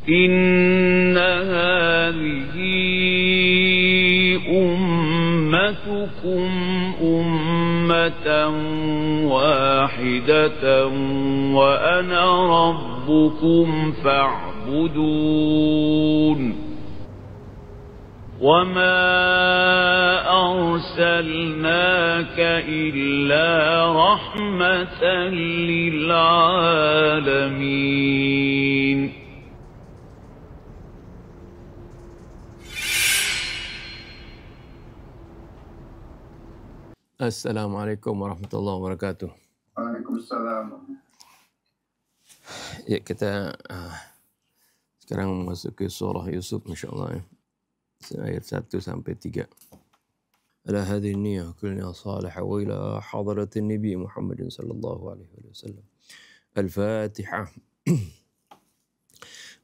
إن هذه أمتكم أمة واحدة وأنا ربكم فاعبدون وما أرسلناك إلا رحمة للعالمين. Assalamualaikum warahmatullahi wabarakatuh. Waalaikumsalam. Ya, kita sekarang memasuki surah Yusuf insyaAllah ya. Ayat 1 sampai 3. Ala hadhihi niyyah kulna salihah wa ila hadratin Nabi Muhammad sallallahu alaihi wasallam. Al-Fatihah.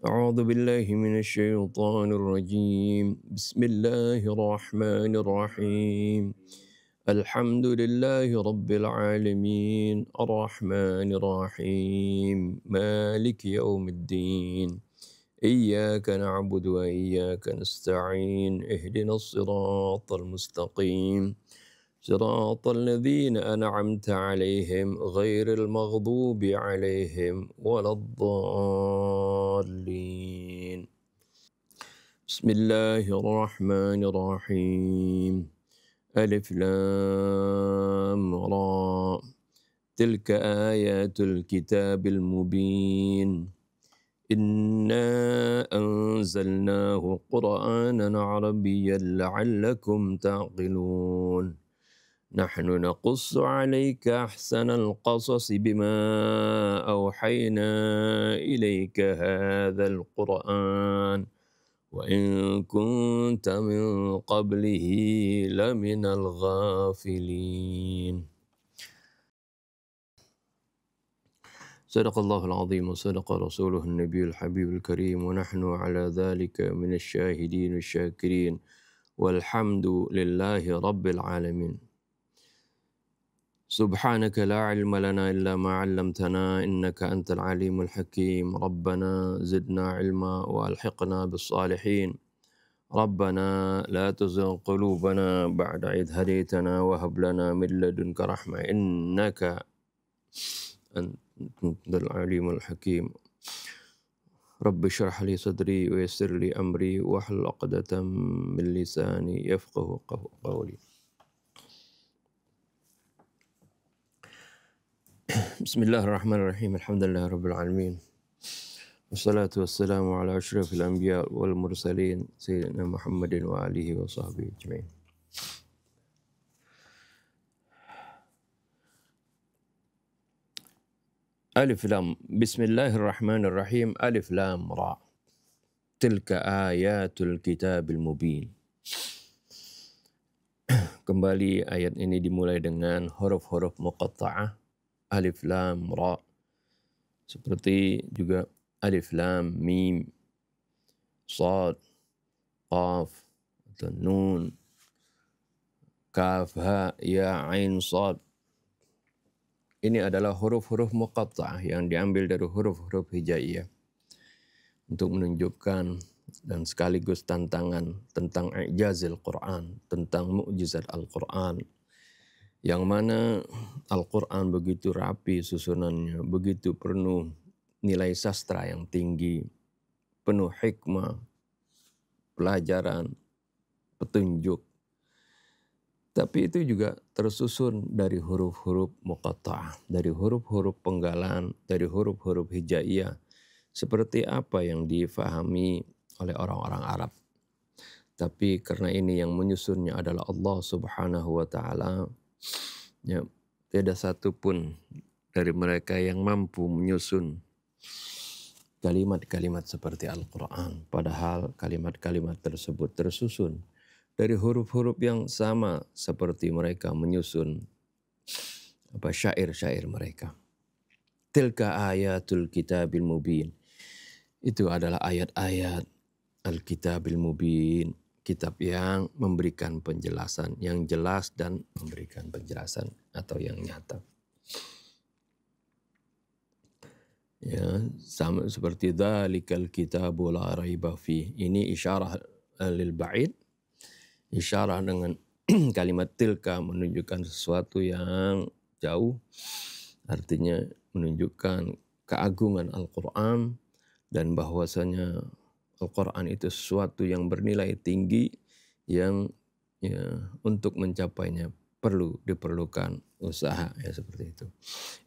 A'udzu billahi minasy syaithanir rajim. Bismillahirrahmanirrahim. Alhamdulillahi Rabbil Alamin Ar-Rahmanir Rahim Maliki Yawmiddin Iyyaka na'budu wa iyyaka nasta'in Ihdinas siratal mustaqim Siratal ladzina an'amta 'alaihim ghairil maghdubi 'alaihim waladdallin. Bismillahirrahmanirrahim. Alif Lam Ra. Tilka ayatul kitabil mubin. Inna anzalnahu Qur'anan Arabiyyan la'allakum ta'qilun. Nahnu naqussu 'alayka ahsanal qasasi bima awhayna ilayka hadzal Qur'an. وَإِن كُنتَ مِن قَبْلِهِ لَمِنَ الْغَافِلِينَ. صدق الله العظيم وصدق رسوله النبي الحبيب الكريم ونحن على ذلك من الشاهدين الشاكرين والحمد لله رب العالمين. سبحانك لا علم لنا إلا ما علمتنا إنك أنت العليم الحكيم. ربنا زدنا علما وألحقنا بالصالحين. ربنا لا تزغ قلوبنا بعد إذ هديتنا وهب لنا من لدنك رحمة إنك أنت العليم الحكيم. رب اشرح لي صدري ويسر لي أمري واحلل عقدة من لساني يفقه قولي. Bismillahirrahmanirrahim. Alhamdulillah Rabbil Alamin. Wassalatu wassalamu ala ashrafil anbiya wal mursalin Sayyidina Muhammadin wa alihi wa sahbihi ajma'in. Alif Lam. Bismillahirrahmanirrahim. Alif Lam Ra. Tilka ayatul kitabil mubin. Kembali ayat ini dimulai dengan huruf-huruf muqatta'ah. Alif Lam Ra. Seperti juga Alif Lam Mim, Shad, Qaf, atau Nun, Kaf, Ha, Ya, Ain, Shad. Ini adalah huruf-huruf muqatta'ah yang diambil dari huruf-huruf hijaiyah untuk menunjukkan dan sekaligus tantangan tentang i'jazil Quran, tentang mukjizat Al-Quran. Yang mana Al-Quran begitu rapi susunannya, begitu penuh nilai sastra yang tinggi, penuh hikmah, pelajaran, petunjuk. Tapi itu juga tersusun dari huruf-huruf muqatta'ah, dari huruf-huruf penggalan, dari huruf-huruf hijaiyah, seperti apa yang difahami oleh orang-orang Arab. Tapi karena ini yang menyusunnya adalah Allah Subhanahu wa Ta'ala, ya, tidak satu pun dari mereka yang mampu menyusun kalimat-kalimat seperti Al-Quran. Padahal kalimat-kalimat tersebut tersusun dari huruf-huruf yang sama seperti mereka menyusun syair-syair mereka. Tilka ayatul kitabil mubin. Itu adalah ayat-ayat Al-Kitabil Mubin. Kitab yang memberikan penjelasan, yang jelas dan memberikan penjelasan atau yang nyata. Ya, sama seperti dzalikal kitabu la raiba fih. Ini isyarah lil ba'id, isyarah dengan kalimat tilka menunjukkan sesuatu yang jauh, artinya menunjukkan keagungan Al-Quran dan bahwasanya Al-Quran itu sesuatu yang bernilai tinggi yang ya, untuk mencapainya diperlukan usaha, ya seperti itu.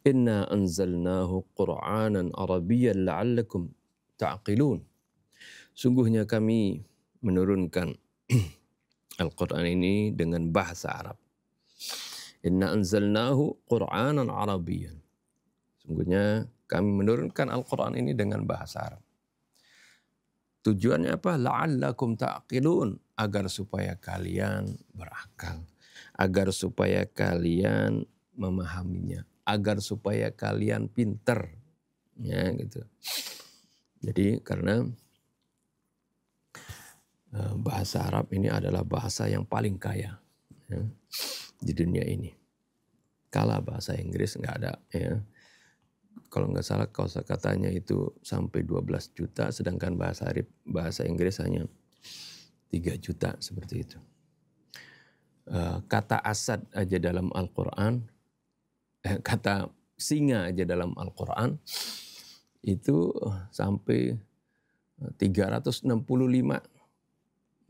Inna anzalnahu Qur'anan Arabiyyan la'allakum ta'qilun. Sungguhnya kami menurunkan Al-Quran ini dengan bahasa Arab. Inna anzalnahu Qur'anan Arabiyyan. Sungguhnya kami menurunkan Al-Quran ini dengan bahasa Arab. Tujuannya apa? La'allakum ta'qilun, agar supaya kalian berakal, agar supaya kalian memahaminya, agar supaya kalian pinter, ya gitu. Jadi karena bahasa Arab ini adalah bahasa yang paling kaya, ya, di dunia ini. Kalah bahasa Inggris nggak ada, ya. Kalau nggak salah kosakatanya itu sampai 12 juta, sedangkan bahasa Inggris hanya 3 juta, seperti itu. Kata asad aja dalam Al-Quran, kata singa aja dalam Al-Quran itu sampai 365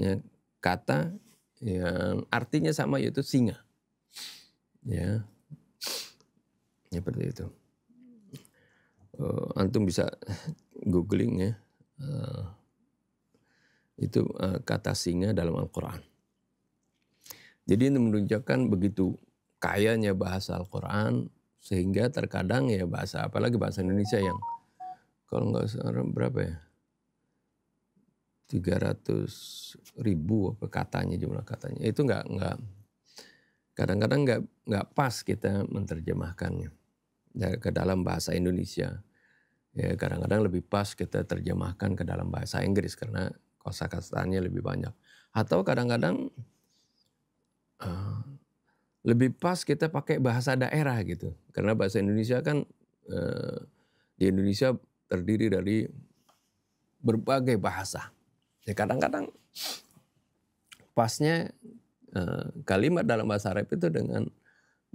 ya, kata yang artinya sama, yaitu singa. Ya, seperti itu. Antum bisa googling ya, itu kata singa dalam Al-Quran. Jadi ini menunjukkan begitu kayanya bahasa Al-Quran, sehingga terkadang ya apalagi bahasa Indonesia yang kalau nggak salah berapa ya, 300.000 apa katanya, jumlah katanya. Itu kadang-kadang nggak pas kita menerjemahkannya ke dalam bahasa Indonesia. Ya, kadang-kadang lebih pas kita terjemahkan ke dalam bahasa Inggris karena kosakatanya lebih banyak. Atau kadang-kadang lebih pas kita pakai bahasa daerah gitu. Karena bahasa Indonesia kan di Indonesia terdiri dari berbagai bahasa. Ya, kadang-kadang pasnya kalimat dalam bahasa Arab itu dengan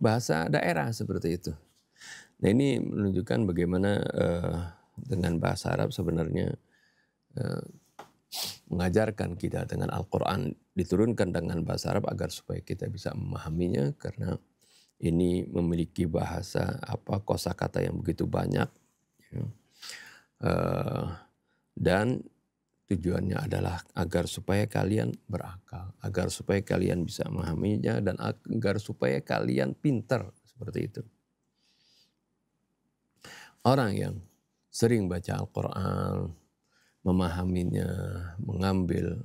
bahasa daerah, seperti itu. Nah, ini menunjukkan bagaimana dengan bahasa Arab sebenarnya mengajarkan kita dengan Al-Quran diturunkan dengan bahasa Arab agar supaya kita bisa memahaminya, karena ini memiliki bahasa kosakata yang begitu banyak, ya. Dan tujuannya adalah agar supaya kalian berakal, agar supaya kalian bisa memahaminya, dan agar supaya kalian pintar, seperti itu. Orang yang sering baca Al-Quran, memahaminya, mengambil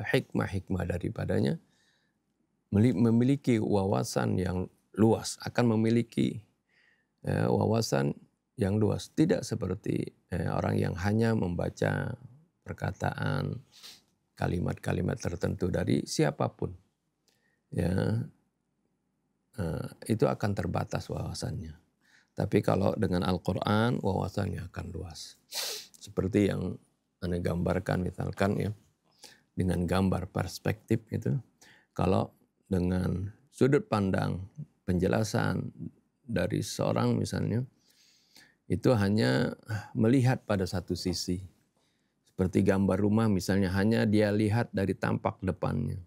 hikmah-hikmah daripadanya, memiliki wawasan yang luas, akan memiliki wawasan yang luas. Tidak seperti orang yang hanya membaca perkataan, kalimat-kalimat tertentu dari siapapun. Ya, itu akan terbatas wawasannya. Tapi kalau dengan Al-Quran, wawasannya akan luas. Seperti yang Anda gambarkan misalkan ya, dengan gambar perspektif itu. Kalau dengan sudut pandang penjelasan dari seorang misalnya, itu hanya melihat pada satu sisi. Seperti gambar rumah misalnya, hanya dia lihat dari tampak depannya,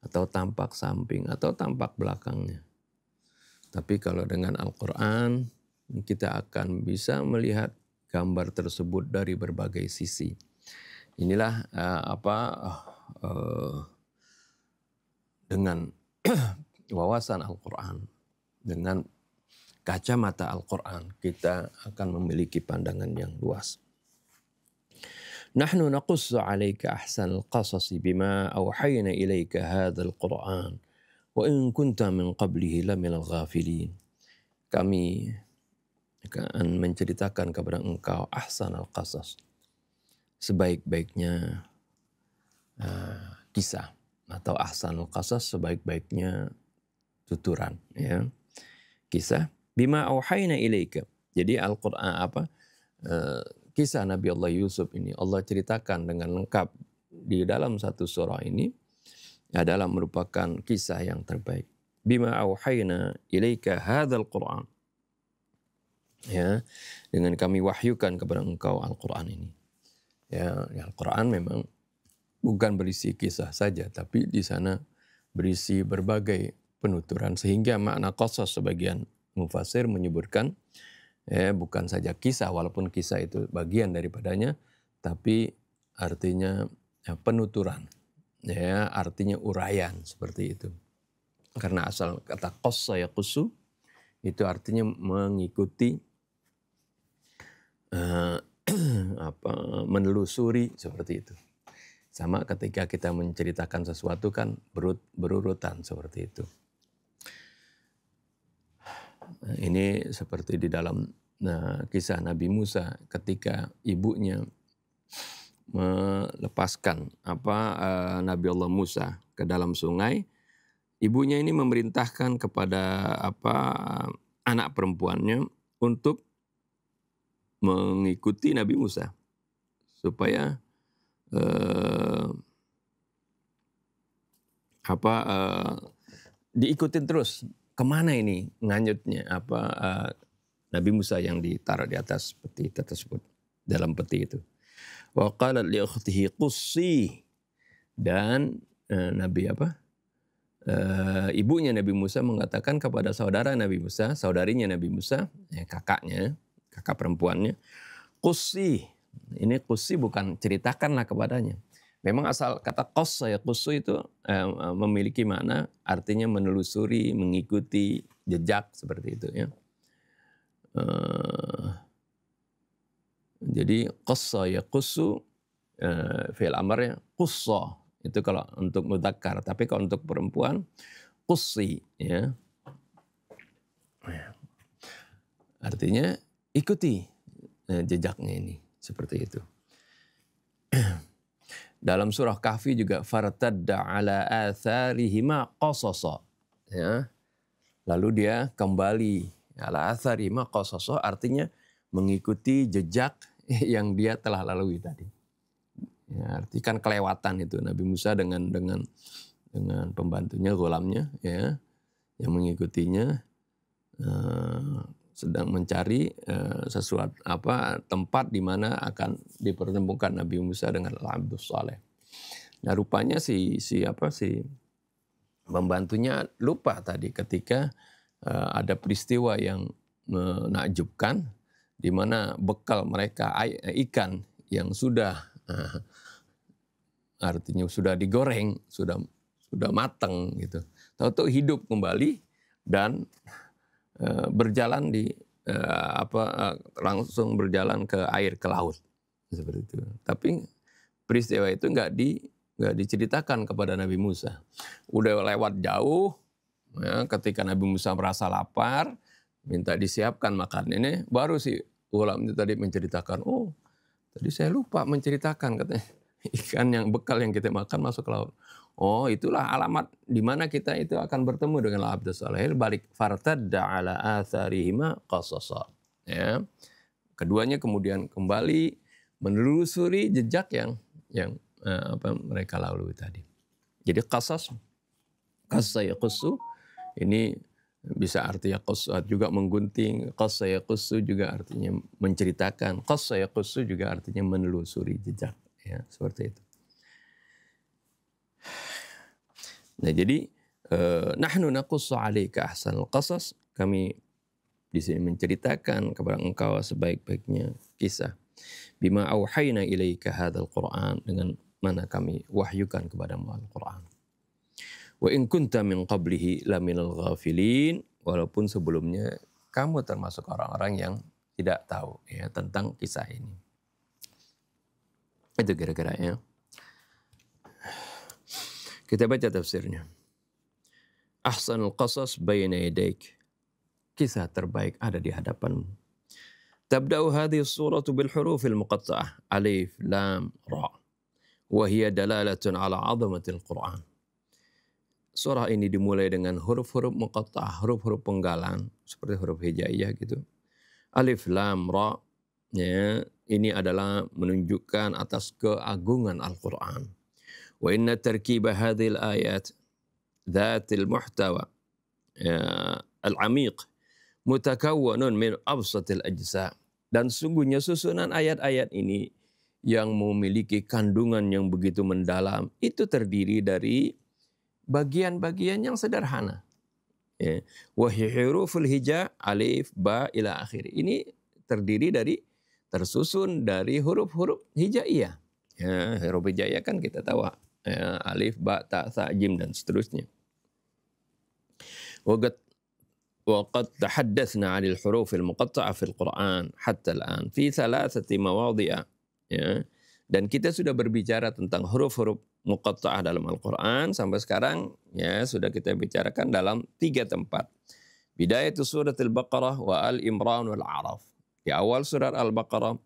atau tampak samping, atau tampak belakangnya. Tapi kalau dengan Al-Quran, kita akan bisa melihat gambar tersebut dari berbagai sisi. Inilah dengan wawasan Al-Quran, dengan kacamata Al-Quran, kita akan memiliki pandangan yang luas. Nahnu naqussu 'alaika ahsanal qasasi bima awhayna ilaika hadzal Qur'an wa in kunta min qablihi laminal ghafilin. Kami akan menceritakan kepada engkau ahsanal qasas, sebaik-baiknya kisah, atau ahsanul qasas, sebaik-baiknya tuturan, ya, kisah. Bima auhayna ilaika. Jadi Al-Qur'an kisah Nabi Allah Yusuf ini Allah ceritakan dengan lengkap di dalam satu surah ini adalah merupakan kisah yang terbaik. Bima auhayna ilaika hadzal Qur'an. Ya, dengan kami wahyukan kepada engkau Al-Qur'an ini. Ya, Al-Qur'an memang bukan berisi kisah saja, tapi di sana berisi berbagai penuturan sehingga makna qasas sebagian mufassir menyebutkan bukan saja kisah, walaupun kisah itu bagian daripadanya, tapi artinya penuturan, ya artinya uraian seperti itu. Karena asal kata qassa yaqussu itu artinya mengikuti, menelusuri seperti itu. Sama ketika kita menceritakan sesuatu kan berurutan seperti itu. Ini seperti di dalam kisah Nabi Musa ketika ibunya melepaskan Nabi Allah Musa ke dalam sungai. Ibunya ini memerintahkan kepada anak perempuannya untuk mengikuti Nabi Musa supaya diikutin terus. Kemana ini nganyutnya Nabi Musa yang ditaruh di atas peti tersebut, dalam peti itu. Wa qalat li ukhtihi qussi, dan ibunya Nabi Musa mengatakan kepada saudarinya Nabi Musa, kakak perempuannya, qussi. Ini qussi bukan ceritakanlah kepadanya. Memang asal kata qassa yaqussu itu memiliki makna artinya menelusuri, mengikuti jejak seperti itu ya. Jadi qassa yaqussu fi'il amarnya qussa, itu kalau untuk mudzakkar, tapi kalau untuk perempuan qussi ya. Artinya ikuti jejaknya ini seperti itu. Dalam surah Kahfi juga fartadda ala atharihima qasasa, ya. Lalu dia kembali ala atharihima qasasa, artinya mengikuti jejak yang dia telah lalui tadi. Ya, arti kan kelewatan itu Nabi Musa dengan pembantunya, ghulamnya ya, yang mengikutinya sedang mencari sesuatu tempat di mana akan dipertemukan Nabi Musa dengan Al-Abdus Saleh. Nah, rupanya si pembantunya lupa tadi ketika ada peristiwa yang menakjubkan di mana bekal mereka ikan yang sudah artinya sudah digoreng, sudah matang gitu. Tahu-tahu hidup kembali dan berjalan langsung berjalan ke laut seperti itu. Tapi peristiwa itu nggak diceritakan kepada Nabi Musa. Udah lewat jauh, ya, ketika Nabi Musa merasa lapar, minta disiapkan makan ini, baru si ulam itu tadi menceritakan, oh tadi saya lupa menceritakan katanya, ikan yang bekal yang kita makan masuk ke laut. Oh, itulah alamat di mana kita itu akan bertemu dengan Al-Abdus Saleh. Balik fartadda ala atharihima qasasa. Ya. Keduanya kemudian kembali menelusuri jejak yang mereka lalui tadi. Jadi qassa yaqussu ini bisa artinya qassa juga menggunting, qassa yaqussu juga artinya menceritakan, qassa yaqussu juga artinya menelusuri jejak, ya, seperti itu. Nah, jadi nahnu naqussu 'alaika ahsanal qasas, kami di sini menceritakan kepada engkau sebaik-baiknya kisah. Bima auhayna ilaika hadzal Qur'an, dengan mana kami wahyukan kepadamu Al-Qur'an. Wa in kunta min qablihi laminal ghafilin, walaupun sebelumnya kamu termasuk orang-orang yang tidak tahu ya tentang kisah ini. Itu kira-kira ya. Kita baca tafsirnya. Ahsanul qasas bayna yadaik. Kisah terbaik ada di hadapanmu. Tabda'u hadhihi as-suratu bil hurufil muqatta'ah alif lam ra. Wa hiya dalalatun ala 'azamatil Qur'an. Surah ini dimulai dengan huruf-huruf muqatta'ah, huruf-huruf penggalan seperti huruf hijaiyah gitu. Alif lam ra ya, ini adalah menunjukkan atas keagungan Al-Quran. Wa inna tarkiba hadhil ayat dhatil muhtawa al-amiq mutakawwanun min absatil ajza. Dan sungguhnya susunan ayat-ayat ini yang memiliki kandungan yang begitu mendalam itu terdiri dari bagian-bagian yang sederhana. Ya. Wa huruful hija alif ba ila akhir. Ini terdiri dari tersusun dari huruf-huruf hijaiyah. Ya, huruf hijaiyah kan kita tahu ya, alif ba ta sa jim dan seterusnya. وقد تحدثنا عن الحروف المقطعة في القرآن حتى الآن في 3 مواضع. Ya. Dan kita sudah berbicara tentang huruf-huruf muqatta'ah dalam Al-Quran sampai sekarang ya sudah kita bicarakan dalam 3 tempat. Bidayatul surat Al-Baqarah wa Al-Imran wal A'raf. Di awal surat Al-Baqarah,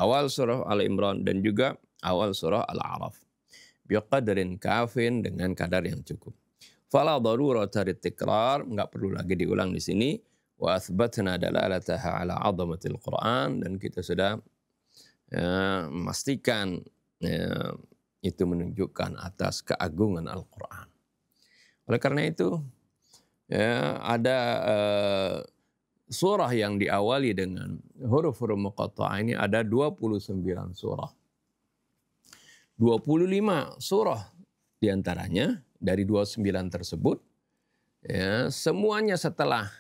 awal surah Al-Imran dan juga awal surah Al-A'raf. Biqadrin kafin dengan kadar yang cukup. Fala darurata litikrar, enggak perlu lagi diulang di sini. Wa athbatna dalalataha ala 'azamatil Quran, dan kita sudah memastikan itu menunjukkan atas keagungan Al-Quran. Oleh karena itu ada surah yang diawali dengan huruf-huruf muqatta'ah ini ada 29 surah. 25 surah diantaranya dari 29 tersebut ya, semuanya setelah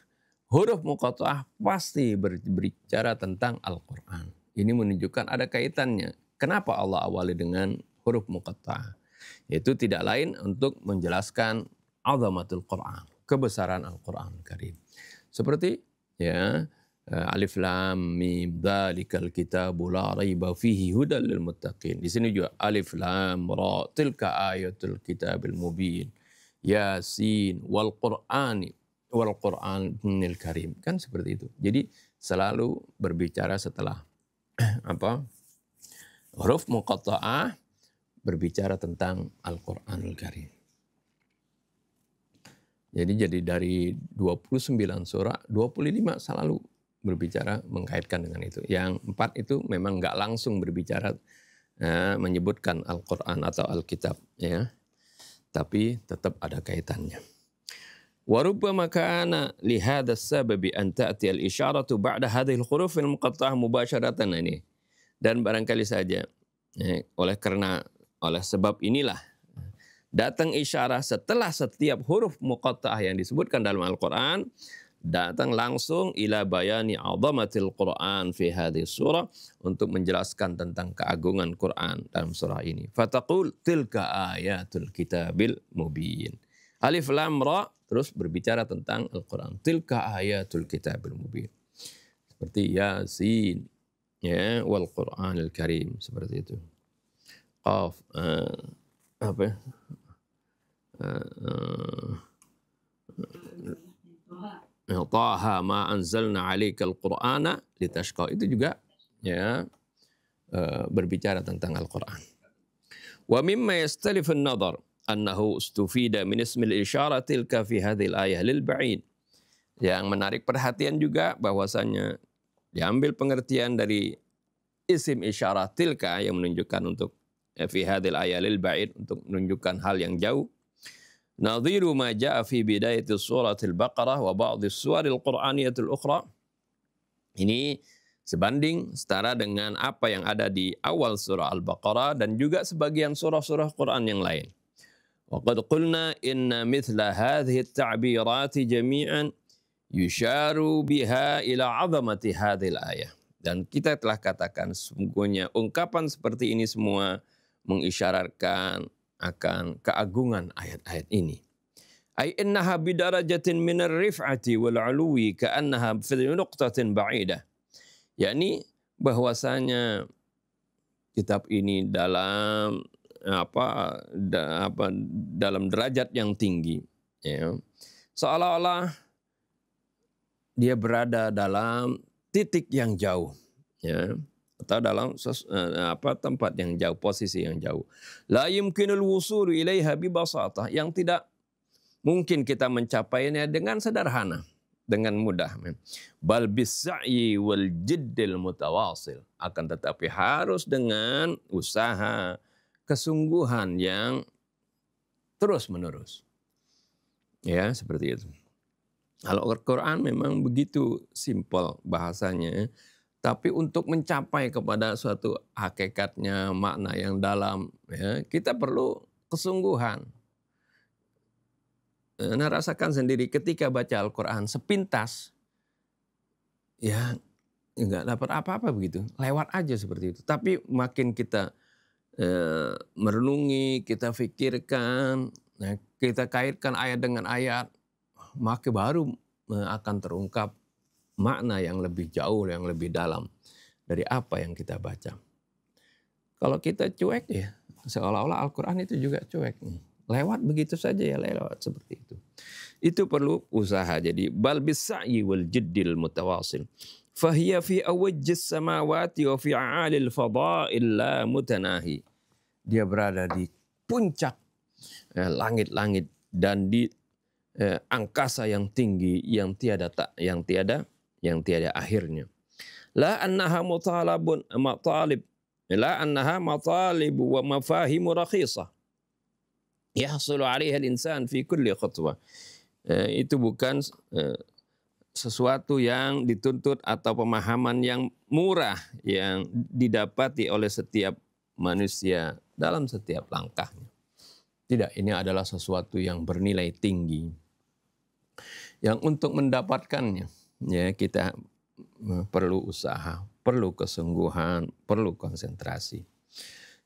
huruf muqatta'ah pasti berbicara tentang Al-Quran. Ini menunjukkan ada kaitannya. Kenapa Allah awali dengan huruf muqatta'ah? Itu tidak lain untuk menjelaskan azamatul Quran, kebesaran Al-Quran Karim. Seperti ya alif lam mim dzalikal kitabu la raiba fihi hudal lil muttaqin. Di sini juga alif lam ra tilka ayatul kitabil mubin. Yasin wal Qur'anil Karim. Kan seperti itu. Jadi selalu berbicara setelah huruf muqatta'ah berbicara tentang Al-Qur'anul Karim. Jadi dari 29 surah, 25 selalu berbicara mengkaitkan dengan itu. Yang 4 itu memang enggak langsung berbicara menyebutkan Al-Qur'an atau Alkitab ya. Tapi tetap ada kaitannya. Wa rubbama kana li hadzal sababi an ta'ti al-isyaratu ba'da hadhihi al-huruf al-muqatta'ah mubasharatan ini. Dan barangkali saja oleh sebab inilah datang isyarah setelah setiap huruf muqatta'ah yang disebutkan dalam Al-Qur'an, datang langsung ila bayani 'azamatil Qur'an fi hadhihi surah, untuk menjelaskan tentang keagungan Quran dalam surah ini. Fataqul tilka ayatul kitabil mubin. Alif lam ra terus berbicara tentang Al-Quran. Tilka ayatul kitabil mubin. Seperti Yasin ya, wal Qur'anil Karim, seperti itu. Qaf Taha ma anzalna 'alaikal Qur'ana litashqa. Itu juga ya berbicara tentang Al-Quran. Wa mimma yastalif an-nadhar annahu istufida min ismil isyarah tilka fi hadhil ayah lil ba'id. Yang menarik perhatian juga bahwasanya diambil pengertian dari isim isyarah tilka yang menunjukkan untuk fi hadhil ayah lil ba'id, untuk menunjukkan hal yang jauh. Nadhiru ma jaa fi bidayati suratil Baqarah wa ba'dhi suwaril Qur'aniyatil ukhra. Ini sebanding setara dengan apa yang ada di awal surah Al-Baqarah dan juga sebagian surah-surah Quran yang lain. وقد قلنا إن مثل هذه التعبيرات جميعا يشار بها إلى عظمة هذه الآية. Dan kita telah katakan sesungguhnya ungkapan seperti ini semua mengisyaratkan akan keagungan ayat-ayat ini. Ay innaha bidarajatin minar rif'ati wal 'uluwi ka'annaha fi nuqtatin ba'idah. Yakni bahwasanya kitab ini dalam dalam derajat yang tinggi ya. Seolah-olah dia berada dalam titik yang jauh ya, atau dalam tempat yang jauh, posisi yang jauh. La yumkinul wusulu ilaiha bi basatah, yang tidak mungkin kita mencapainya dengan sederhana dengan mudah. Bal bis'i wal jiddil mutawasil. Akan tetapi harus dengan usaha, kesungguhan yang terus-menerus. Ya, seperti itu. Kalau Al-Quran memang begitu simpel bahasanya, tapi untuk mencapai kepada suatu hakikatnya, makna yang dalam, ya, kita perlu kesungguhan. Nah, rasakan sendiri ketika baca Al-Quran sepintas, ya nggak dapat apa-apa begitu, lewat aja seperti itu. Tapi makin kita merenungi, kita pikirkan, kita kaitkan ayat dengan ayat, maka baru akan terungkap makna yang lebih jauh, yang lebih dalam dari apa yang kita baca. Kalau kita cuek ya, seolah-olah Al-Quran itu juga cuek. Lewat begitu saja ya, lewat seperti itu. Itu perlu usaha. Jadi bal bis'i wal jiddil mutawasil. Fahiya fi awajjis samawati wa fi a'alil fada'il la mutanahi. Dia berada di puncak langit-langit dan di angkasa yang tinggi yang tiada akhirnya. La annaha matalib wa mafahimu rakhisa yahsulu 'alaiha al-insan fi kulli khutwah. Itu bukan sesuatu yang dituntut atau pemahaman yang murah yang didapati oleh setiap manusia dalam setiap langkahnya. Tidak, ini adalah sesuatu yang bernilai tinggi. Yang untuk mendapatkannya, ya kita perlu usaha, perlu kesungguhan, perlu konsentrasi.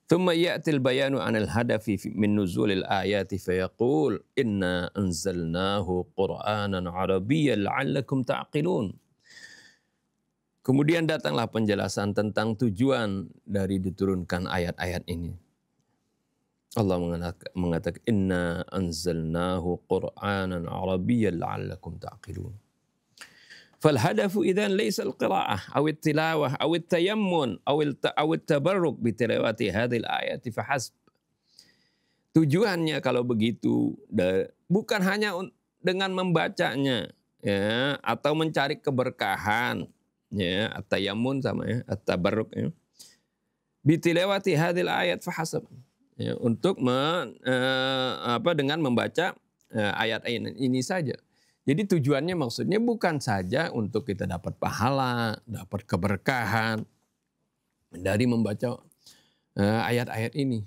Thumma ya'til bayanu 'anil hadafi min nuzulil ayati fayaqul inna anzalnahu qur'anan arabiyyan la'allakum ta'qilun. Kemudian datanglah penjelasan tentang tujuan dari diturunkan ayat-ayat ini. Allah mengatakan inna anzalnahu qur'anan arabiyyan la'allakum ta'qilun. Fal hadafu idzan laysa al-qira'ah aw at-tilawah aw at-tayammun aw at-tabarruk bi tilawati hadhil ayati fahasb. Tujuannya kalau begitu bukan hanya dengan membacanya ya atau mencari keberkahan ya, at-tayammun sama ya, at-tabarruk ya. Bi tilawati hadhil ayat fahasb. Ya, untuk dengan membaca ayat-ayat ini saja. Jadi tujuannya maksudnya bukan saja untuk kita dapat pahala, dapat keberkahan dari membaca ayat-ayat ini.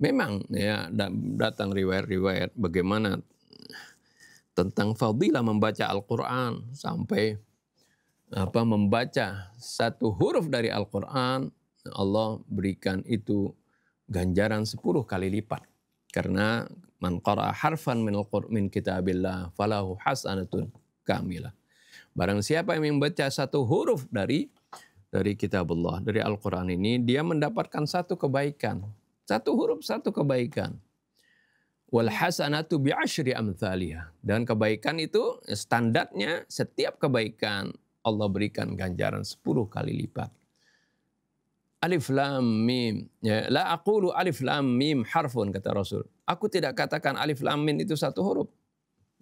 Memang ya datang riwayat-riwayat bagaimana tentang fadilah membaca Al-Quran sampai membaca satu huruf dari Al-Quran Allah berikan itu ganjaran 10 kali lipat. Karena man qara'a harfan min kitabillah falahu hasanatun kamilah. Barang siapa yang membaca satu huruf dari kitabullah, dari Al-Quran ini, dia mendapatkan satu kebaikan. Satu huruf, satu kebaikan. Wal hasanatu bi'asyri amthaliha. Dan kebaikan itu standarnya setiap kebaikan Allah berikan ganjaran 10 kali lipat. Alif lam mim. Ya, la aqulu alif lam mim harfun kata Rasul. Aku tidak katakan alif lam mim itu satu huruf.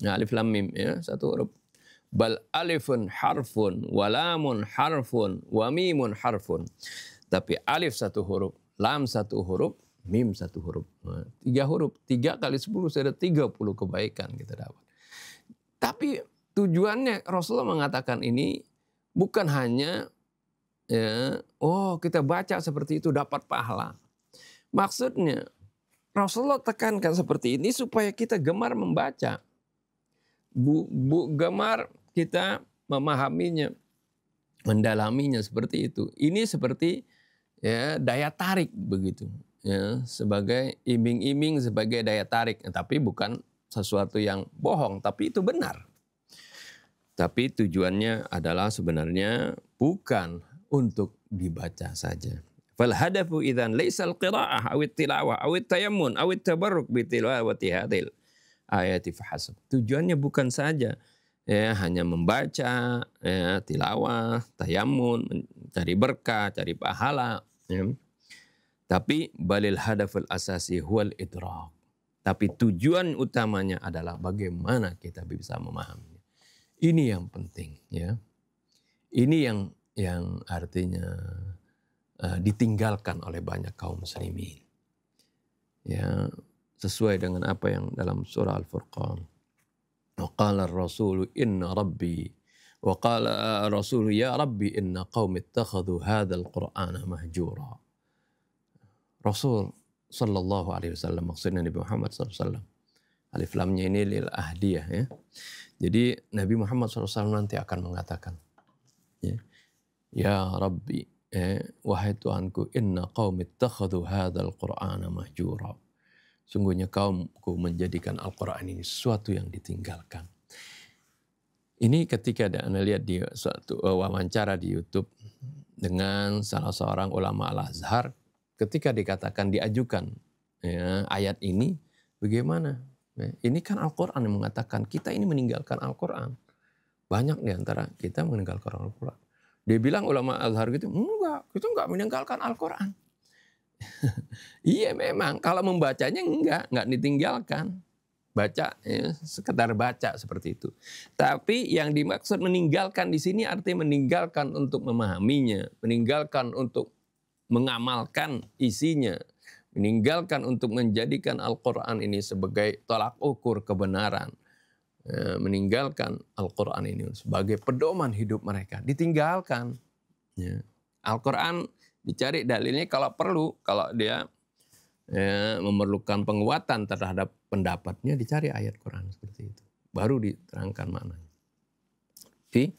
Nah, alif lam mim ya, satu huruf. Bal alifun harfun, wa lamun harfun, wa mimun harfun. Tapi alif satu huruf, lam satu huruf, mim satu huruf. Nah, 3 huruf, 3 kali 10 sudah 30 kebaikan kita dapat. Tapi tujuannya Rasulullah mengatakan ini bukan hanya ya, kita baca seperti itu dapat pahala. Maksudnya Rasulullah tekankan seperti ini supaya kita gemar membaca. Gemar kita memahaminya, mendalaminya seperti itu. Ini seperti ya daya tarik begitu. Ya, sebagai iming-iming, sebagai daya tarik. Tapi bukan sesuatu yang bohong, tapi itu benar. Tapi tujuannya adalah sebenarnya bukan untuk dibaca saja. Fal hadafu idzan laisa al-qira'ah aw at-tilawah aw at-tayammun aw at-tabarruk bi tilawati hadhil ayati fahasab. Tujuannya bukan saja ya hanya membaca ya, tilawah, tayammun, cari berkah, cari pahala ya. Tapi balil hadaful asasi huwal idrak. Tapi tujuan utamanya adalah bagaimana kita bisa memahaminya. Ini yang penting, ya. Ini yang artinya ditinggalkan oleh banyak kaum muslimin. Ya, sesuai dengan apa yang dalam surah Al-Furqan. Wa qala ar-rasulu inna rabbi wa qala ar-rasulu ya rabbi inna qaumi ittakhadhu hadzal qur'ana mahjura. Rasul sallallahu alaihi wasallam, maksudnya Nabi Muhammad sallallahu alaihi wasallam. Alif lamnya ini lil ahdiyah, ya. Jadi Nabi Muhammad SAW nanti akan mengatakan, ya Rabbi, wahai Tuhanku, inna qaumi ittakhadhu hadzal qur'ana mahjura. Sungguhnya kaumku menjadikan Al-Quran ini sesuatu yang ditinggalkan. Ini ketika Anda lihat di suatu wawancara di YouTube dengan salah seorang ulama Al-Azhar, ketika dikatakan diajukan ayat ini, bagaimana? Ini kan Al-Quran yang mengatakan kita ini meninggalkan Al-Quran. Banyak di antara kita meninggalkan Al-Quran. Dia bilang ulama Azhar gitu, enggak, kita enggak meninggalkan Al-Quran. Iya memang, kalau membacanya enggak ditinggalkan. Baca, sekedar baca seperti itu. Tapi yang dimaksud meninggalkan di sini artinya meninggalkan untuk memahaminya, meninggalkan untuk mengamalkan isinya, meninggalkan untuk menjadikan Al-Quran ini sebagai tolak ukur kebenaran, meninggalkan Al-Quran ini sebagai pedoman hidup mereka, ditinggalkan. Al-Quran dicari dalilnya kalau perlu, kalau dia memerlukan penguatan terhadap pendapatnya, dicari ayat Quran seperti itu. Baru diterangkan maknanya. Jadi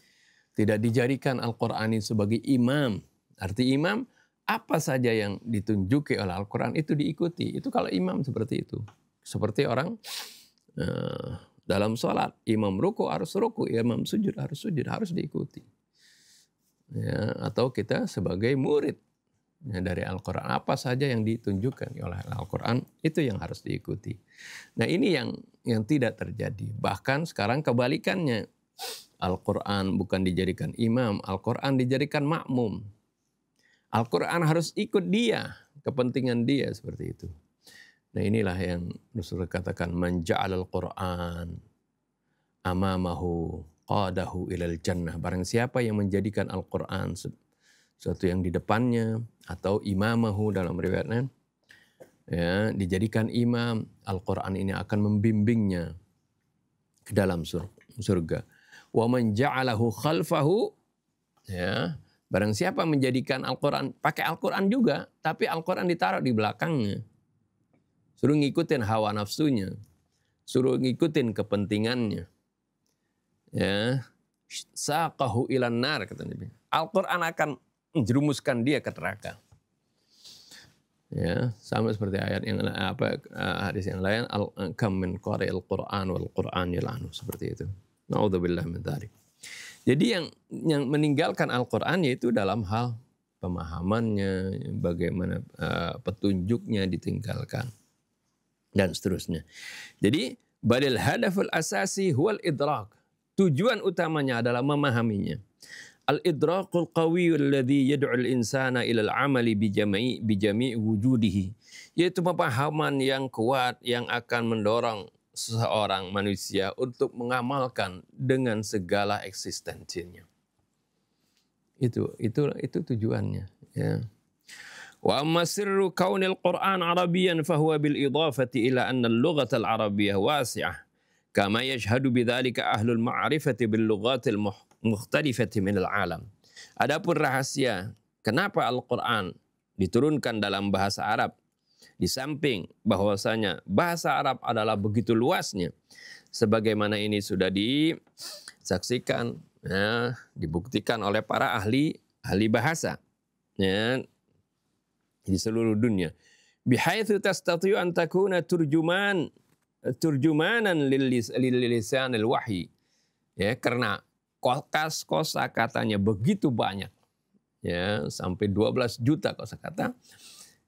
tidak dijadikan Al-Quran ini sebagai imam. Arti imam, apa saja yang ditunjuki oleh Al-Quran itu diikuti. Itu kalau imam seperti itu. Seperti orang dalam sholat, imam ruku harus ruku, imam sujud harus diikuti. Ya, atau kita sebagai murid dari Al-Quran, apa saja yang ditunjukkan oleh Al-Quran itu yang harus diikuti. Nah ini yang tidak terjadi. Bahkan sekarang kebalikannya, Al-Quran bukan dijadikan imam, Al-Quran dijadikan makmum. Al-Quran harus ikut dia, kepentingan dia seperti itu. Nah inilah yang Rasulullah katakan, man ja'alal Quran amamahu qadahu ilal jannah. Barang siapa yang menjadikan Al-Quran sesuatu yang di depannya, atau imamahu dalam riwayatnya, ya, dijadikan imam, Al-Quran ini akan membimbingnya ke dalam surga. Wa man ja'alahu khalfahu, ya, barang siapa menjadikan Al-Quran, pakai Al-Quran juga, tapi Al-Quran ditaruh di belakangnya. Suruh ngikutin hawa nafsunya, suruh ngikutin kepentingannya. Ya, saqahu ilan nar, kata Nabi. Al-Quran akan menjerumuskan dia ke neraka. Ya, sama seperti ayat yang hadis yang lain, kam min qari'il Qur'an wal Qur'an yal'anu, seperti itu. Naudzubillah min dzalik. Jadi yang meninggalkan Al-Qur'an yaitu dalam hal pemahamannya, bagaimana petunjuknya ditinggalkan dan seterusnya. Jadi badal hadaful asasi huwal idrak. Tujuan utamanya adalah memahaminya. Al-idrakul qawiyyu alladhi yad'u al-insana ila al-amali bi jami' wujudihi. Yaitu pemahaman yang kuat yang akan mendorong seseorang manusia untuk mengamalkan dengan segala eksistensinya. Itu tujuannya, ya. Wa amma sirru kaunil Qur'an Arabiyyan fahuwa bil idafati ila anna al-lughata al-arabiyyah wasi'ah. Kama yashhadu bidzalika ahlul ma'rifati bil lughatil mukhtalifati minal alam. Adapun rahasia kenapa Al-Quran diturunkan dalam bahasa Arab, di samping bahwasanya bahasa Arab adalah begitu luasnya, sebagaimana ini sudah disaksikan, ya, dibuktikan oleh para ahli bahasa, ya, di seluruh dunia. Bihaitsu tastati'u an takuna turjumanan lil lisanil wahyi. Ya, karena kosa-katanya begitu banyak, ya, sampai 12 juta kosakata,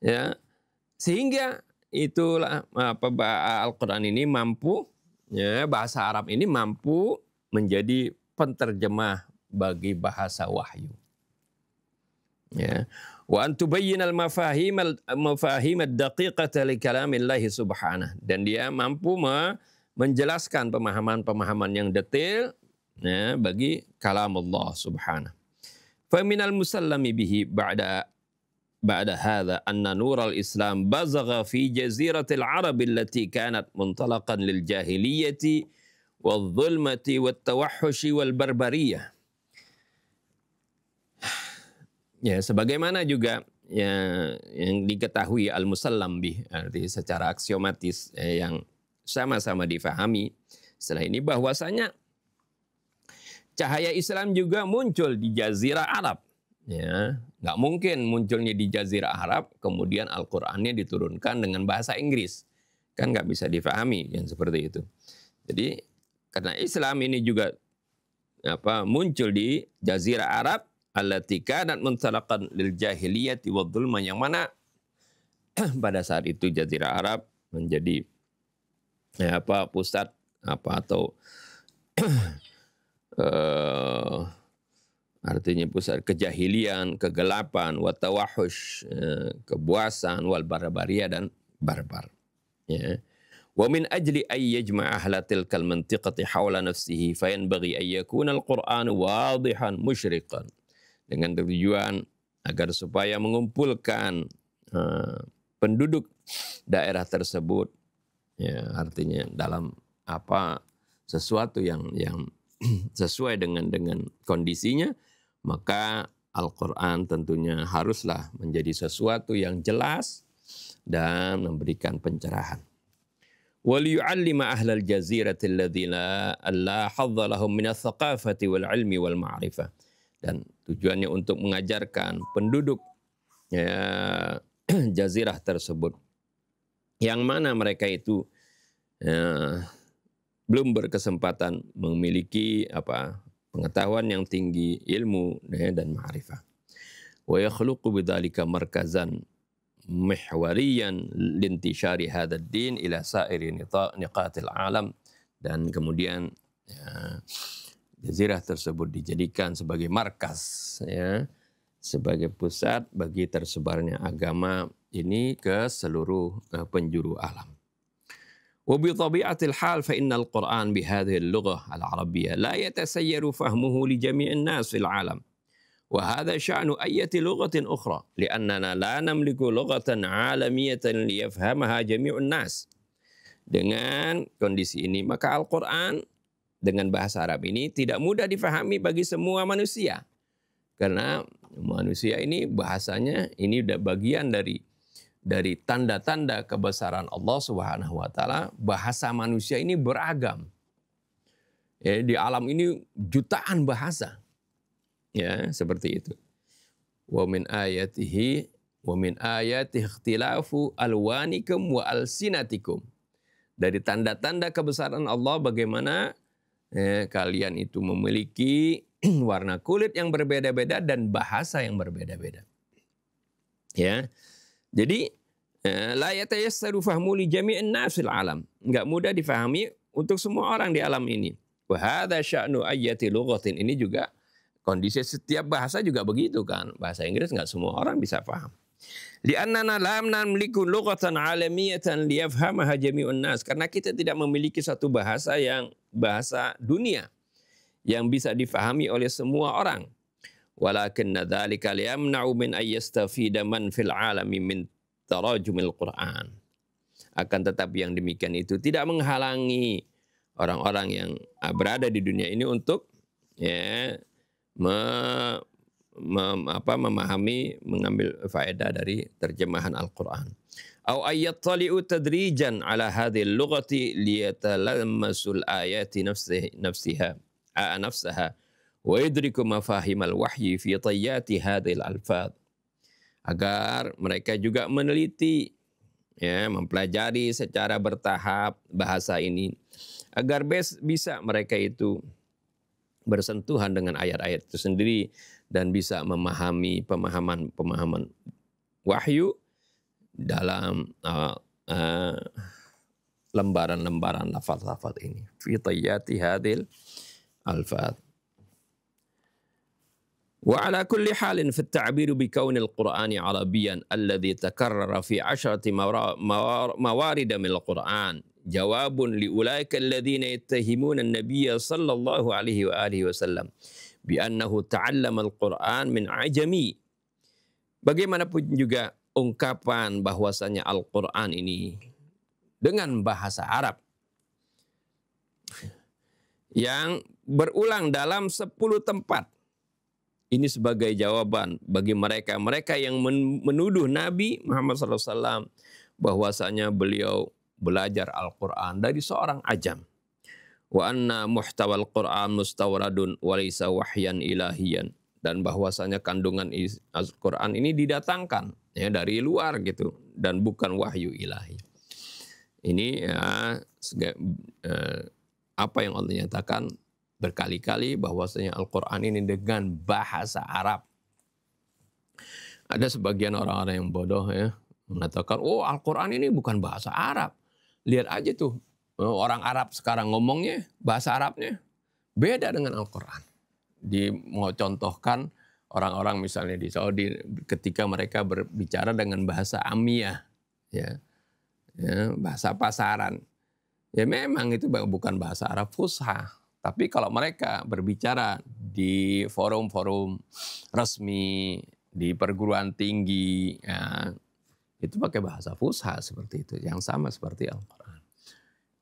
ya, sehingga itulah Al-Quran ini mampu, ya, bahasa Arab ini mampu menjadi penterjemah bagi bahasa wahyu. Ya, wa an tubayyinal mafahim ad-daqiqata li kalamillahi subhanahu, dan dia mampu menjelaskan pemahaman-pemahaman yang detail, ya, bagi kalam Allah subhanahu. Faminal musallami bihi ba'da hadha anna nural Islam bazagha fi jaziratil Arab allati kanat muntalaqan lil jahiliyati wal dhulmati wat tawahhushi wal barbariyah. Ya, sebagaimana juga ya, yang diketahui al-musallam bih, arti secara aksiomatis yang sama-sama difahami setelah ini bahwasanya cahaya Islam juga muncul di Jazirah Arab. Ya, nggak mungkin munculnya di Jazirah Arab kemudian Al-Qur'annya diturunkan dengan bahasa Inggris. Kan nggak bisa difahami yang seperti itu. Jadi karena Islam ini juga muncul di Jazirah Arab allati kanat muntalaqan lil jahiliyati wad dhulma, yang mana pada saat itu Jazirah Arab menjadi pusat atau artinya pusat kejahilian, kegelapan, watawahush, kebuasan, wal barbaria dan barbar. Ya. Wa min ajli ay yajma'a ahla tilkal mantiqati hawla nafsihi fayanbaghi ay yakuna al-Qur'an wadihan musyriqan. Dengan tujuan agar supaya mengumpulkan penduduk daerah tersebut, ya, artinya dalam sesuatu yang sesuai dengan kondisinya, maka Al-Quran tentunya haruslah menjadi sesuatu yang jelas dan memberikan pencerahan. وَلِيُعَلِّمَ أَهْلَ الْجَزِيرَةِ الَّذِينَ لَا حَظَّ لَهُم مِنَ الثَّقَافَةِ وَالْعِلْمِ وَالْمَعْرِفَةِ. Dan tujuannya untuk mengajarkan penduduk jazirah tersebut yang mana mereka itu belum berkesempatan memiliki pengetahuan yang tinggi, ilmu dan ma'rifah. Wa yakhluqu bidzalika markazan mihwariyan lintishari hadzal din ila sa'iri niqatil alam, dan kemudian jazirah tersebut dijadikan sebagai markas, ya, sebagai pusat bagi tersebarnya agama ini ke seluruh penjuru alam. وبطبيعة الحال فإن القرآن بهذه اللغة العربية لا يتسير فهمه لجميع الناس في العالم، وهذا شأن أية لغة أخرى، لأننا لا نملك لغة عالمية ليفهمها جميع الناس. Dengan kondisi ini maka Al-Quran dengan bahasa Arab ini tidak mudah difahami bagi semua manusia, karena manusia ini bahasanya ini udah bagian dari tanda-tanda kebesaran Allah Subhanahu wa taala. Bahasa manusia ini beragam. Ya, di alam ini jutaan bahasa. Ya, seperti itu. Wa min ayatihi ikhtilafu alwanikum wa alsinatikum. Dari tanda-tanda kebesaran Allah bagaimana kalian itu memiliki warna kulit yang berbeda-beda dan bahasa yang berbeda-beda. Ya. Jadi la yatayassaru fahmu li jami'in nas fil alam. Enggak mudah difahami untuk semua orang di alam ini. Wa hadza sya'nu ayyati lughatin. Ini juga kondisi setiap bahasa juga begitu kan. Bahasa Inggris enggak semua orang bisa paham. Li'annana lam namliku lughatan 'alamiyatan liyafhamaha jami'un nas. Karena kita tidak memiliki satu bahasa yang bahasa dunia yang bisa difahami oleh semua orang. Walakinna dzalika liyamna'u min ayyastafida man fil 'alami min tarajumil Qur'an. Akan tetapi yang demikian itu tidak menghalangi orang-orang yang berada di dunia ini untuk memahami, mengambil faedah dari terjemahan Al-Quran. Au ayyattali'u tadrijan ala hadhil lughati liyatalammasul ayati nafsaha wa yudriku mafahimal wahyi fi tayyati hadhil alfaz. Agar mereka juga meneliti, ya, mempelajari secara bertahap bahasa ini, agar bisa mereka itu bersentuhan dengan ayat-ayat itu sendiri dan bisa memahami pemahaman wahyu dalam lembaran-lembaran lafaz-lafaz ini. Fi tayyati hadhil alfaz. وعلى كل حال في التعبير بكون القرآن عربيا الذي تكرر في 10 موارد من القرآن jawabun li ulaika alladziina yattahimuna an-nabiyya sallallahu alaihi wa alihi wasallam bi annahu ta'allama al-Qur'an min ajami. Bagaimanapun juga ungkapan bahwasanya Al-Qur'an ini dengan bahasa Arab yang berulang dalam 10 tempat. Ini sebagai jawaban bagi mereka yang menuduh Nabi Muhammad SAW bahwasanya beliau belajar Al-Quran dari seorang ajam. Wa anna muhtawal Quran mustawradun walaysa wahyan ilahiyan. Dan bahwasanya kandungan Al-Quran ini didatangkan ya, dari luar gitu dan bukan wahyu ilahi. Ini ya, apa yang Allah nyatakan berkali-kali bahwasanya Al-Quran ini dengan bahasa Arab. Ada sebagian orang-orang yang bodoh ya mengatakan, oh Al-Quran ini bukan bahasa Arab. Lihat aja tuh, orang Arab sekarang ngomongnya, bahasa Arabnya beda dengan Al-Quran. Mau contohkan orang-orang misalnya di Saudi ketika mereka berbicara dengan bahasa Amiyah, ya, bahasa pasaran. Ya memang itu bukan bahasa Arab Fusha. Tapi kalau mereka berbicara di forum-forum resmi, di perguruan tinggi, ya, itu pakai bahasa Fusha seperti itu. Yang sama seperti Al-Quran.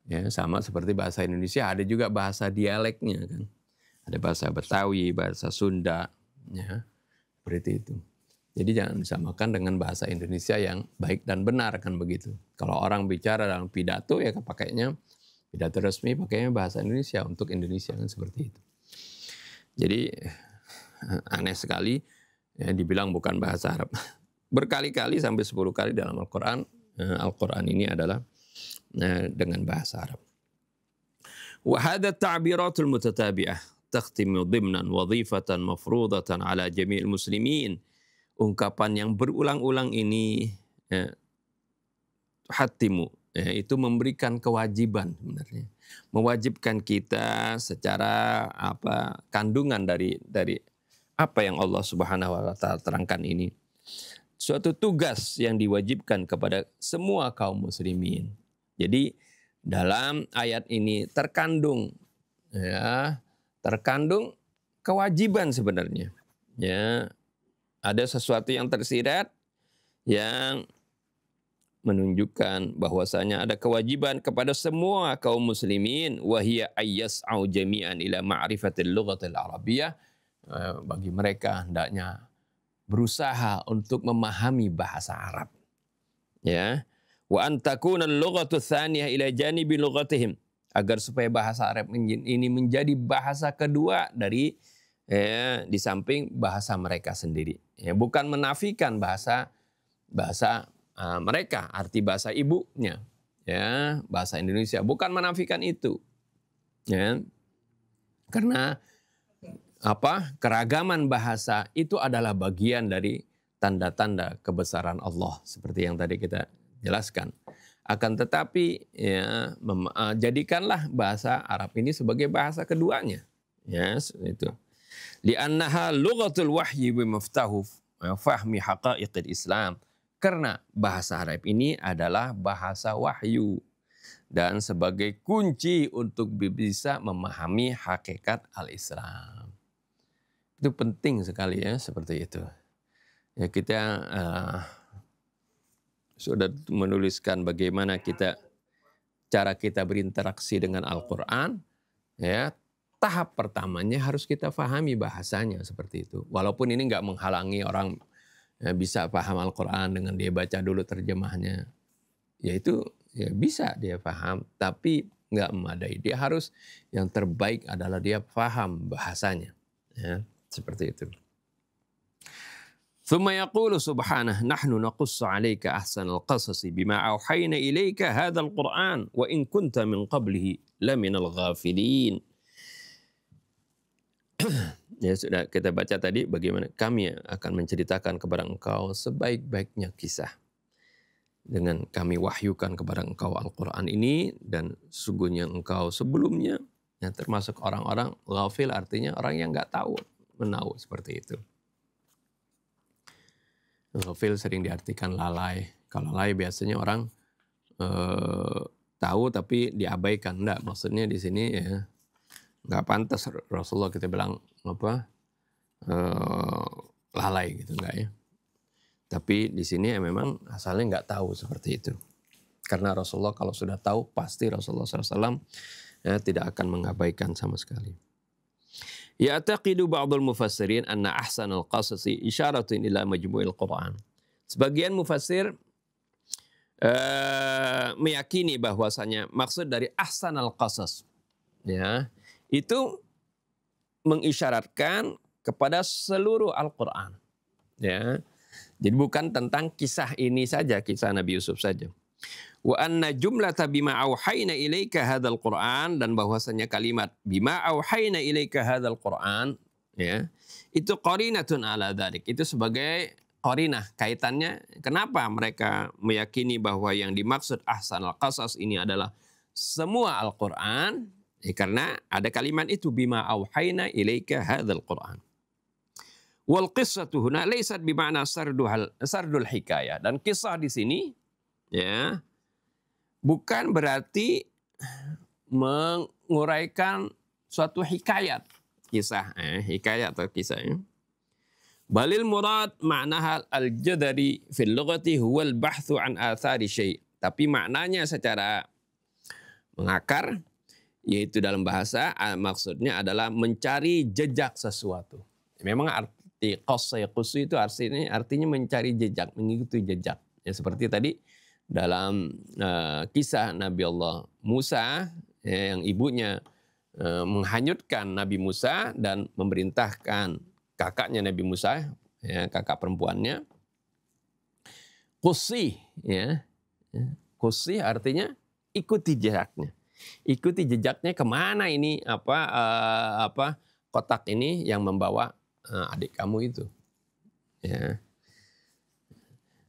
Ya, sama seperti bahasa Indonesia, ada juga bahasa dialeknya kan. Ada bahasa Betawi, bahasa Sunda, ya, seperti itu. Jadi jangan disamakan dengan bahasa Indonesia yang baik dan benar kan begitu. Kalau orang bicara dalam pidato ya pakainya pidato resmi pakainya bahasa Indonesia untuk Indonesia kan seperti itu. Jadi aneh sekali ya, dibilang bukan bahasa Arab. Berkali-kali sampai 10 kali dalam Al-Quran, Al-Quran ini adalah dengan bahasa Arab. Wa hadha at-ta'biratul mutatabi'ah takhtimu dhimnan wadhifatan mafrudatan ala jami'il muslimin. Ungkapan yang berulang-ulang ini hatimu, itu memberikan kewajiban sebenarnya, mewajibkan kita secara kandungan dari apa yang Allah Subhanahu wa taala terangkan ini, suatu tugas yang diwajibkan kepada semua kaum muslimin. Jadi dalam ayat ini terkandung kewajiban sebenarnya, ya, ada sesuatu yang tersirat yang menunjukkan bahwasanya ada kewajiban kepada semua kaum muslimin, wahia ayyas'au jami'an ila ma'rifatil lughatil arabiyyah, bagi mereka hendaknya berusaha untuk memahami bahasa Arab, ya, wa an takuna al-lughatu tsaniyah ila janibi lughatihim, agar supaya bahasa Arab ini menjadi bahasa kedua dari di samping bahasa mereka sendiri, ya, bukan menafikan bahasa mereka, arti bahasa ibunya, ya, bahasa Indonesia, bukan menafikan itu, ya, karena keragaman bahasa itu adalah bagian dari tanda-tanda kebesaran Allah seperti yang tadi kita jelaskan. Akan tetapi ya, jadikanlah bahasa Arab ini sebagai bahasa keduanya, ya, itu. Li'annaha lughatul wahyi bi maftahu fahmi haqa'iqil Islam. Karena bahasa Arab ini adalah bahasa wahyu dan sebagai kunci untuk bisa memahami hakikat al-Islam. Itu penting sekali ya, seperti itu. Ya, kita sudah menuliskan bagaimana cara kita berinteraksi dengan Al-Quran. Ya, tahap pertamanya harus kita pahami bahasanya seperti itu. Walaupun ini nggak menghalangi orang bisa paham Al-Quran dengan dia baca dulu terjemahnya. Ya itu ya bisa dia paham, tapi nggak memadai. Dia harus, yang terbaik adalah dia paham bahasanya. Ya, seperti itu. Thumma yaqulu subhanahu nahnu naqussu 'alaika ahsanal qasasi bima awhayna ilaika hadzal Qur'an wa in kunta min qablihi laminal ghafilin. Ya sudah kita baca tadi bagaimana kami akan menceritakan kepada engkau sebaik-baiknya kisah. Dengan kami wahyukan kepada engkau Al-Quran ini, dan sungguhnya engkau sebelumnya ya, termasuk orang-orang ghafil, artinya orang yang nggak tahu, menahu seperti itu. Ghafil sering diartikan lalai. Kalau lalai biasanya orang tahu tapi diabaikan. Enggak, maksudnya di sini ya nggak pantas Rasulullah kita bilang lalai gitu, enggak ya. Tapi di sini ya memang asalnya nggak tahu seperti itu. Karena Rasulullah kalau sudah tahu pasti Rasulullah SAW tidak akan mengabaikan sama sekali. Ya'taqidu ba'dul mufassirin anna ahsanal qasasi isyaratun ila majmu'il Qur'an. Sebagian mufassir meyakini bahwasanya maksud dari ahsanal qasas ya itu mengisyaratkan kepada seluruh Al-Qur'an ya. Jadi bukan tentang kisah ini saja, kisah Nabi Yusuf saja. Wa anna jumlata bima auhayna ilaika hadzal Qur'an, dan bahwasanya kalimat bima auhayna ilaika hadzal Qur'an ya itu qarinatun ala dzalik, itu sebagai qarinah, kaitannya kenapa mereka meyakini bahwa yang dimaksud ahsanul qasas ini adalah semua Al-Qur'an ya, karena ada kalimat itu bima auhayna ilaika hadzal Qur'an. Wal qissatu huna laysat bima'na sardul hikayah, dan kisah di sini ya bukan berarti menguraikan suatu hikayat, kisah, hikayat atau kisah. Balil murad ma'naha al-jadari fil lughati huwal bahthu an athari syai'. Tapi maknanya secara mengakar, yaitu dalam bahasa, maksudnya adalah mencari jejak sesuatu. Memang arti qassa yaqussu itu artinya mencari jejak, mengikuti jejak. Ya, seperti tadi dalam kisah Nabi Allah Musa ya, yang ibunya menghanyutkan Nabi Musa dan memerintahkan kakaknya Nabi Musa, ya, kakak perempuannya, qussi, ya, qussi artinya ikuti jejaknya, ikuti jejaknya kemana ini kotak ini yang membawa adik kamu itu, ya.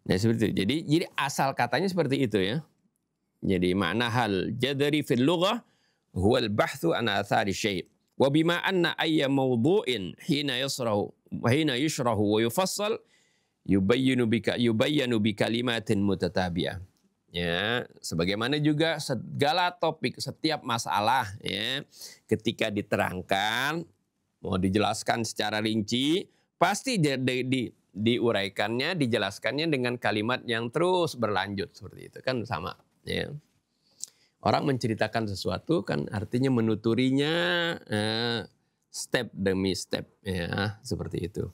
Nah seperti itu. Jadi asal katanya seperti itu ya. Jadi makna hal jadari fil lughah huwa al-bahthu an athari syai'. Wa bima anna ayya mawdu'in hina yushrahu wa yufassal yubayyanu bi kalimatin mutatabi'ah. Ya, sebagaimana juga segala topik, setiap masalah ya, ketika diterangkan, mau dijelaskan secara rinci, pasti diuraikannya, dijelaskannya dengan kalimat yang terus berlanjut seperti itu kan sama ya. Orang menceritakan sesuatu kan artinya menuturinya step demi step ya, seperti itu.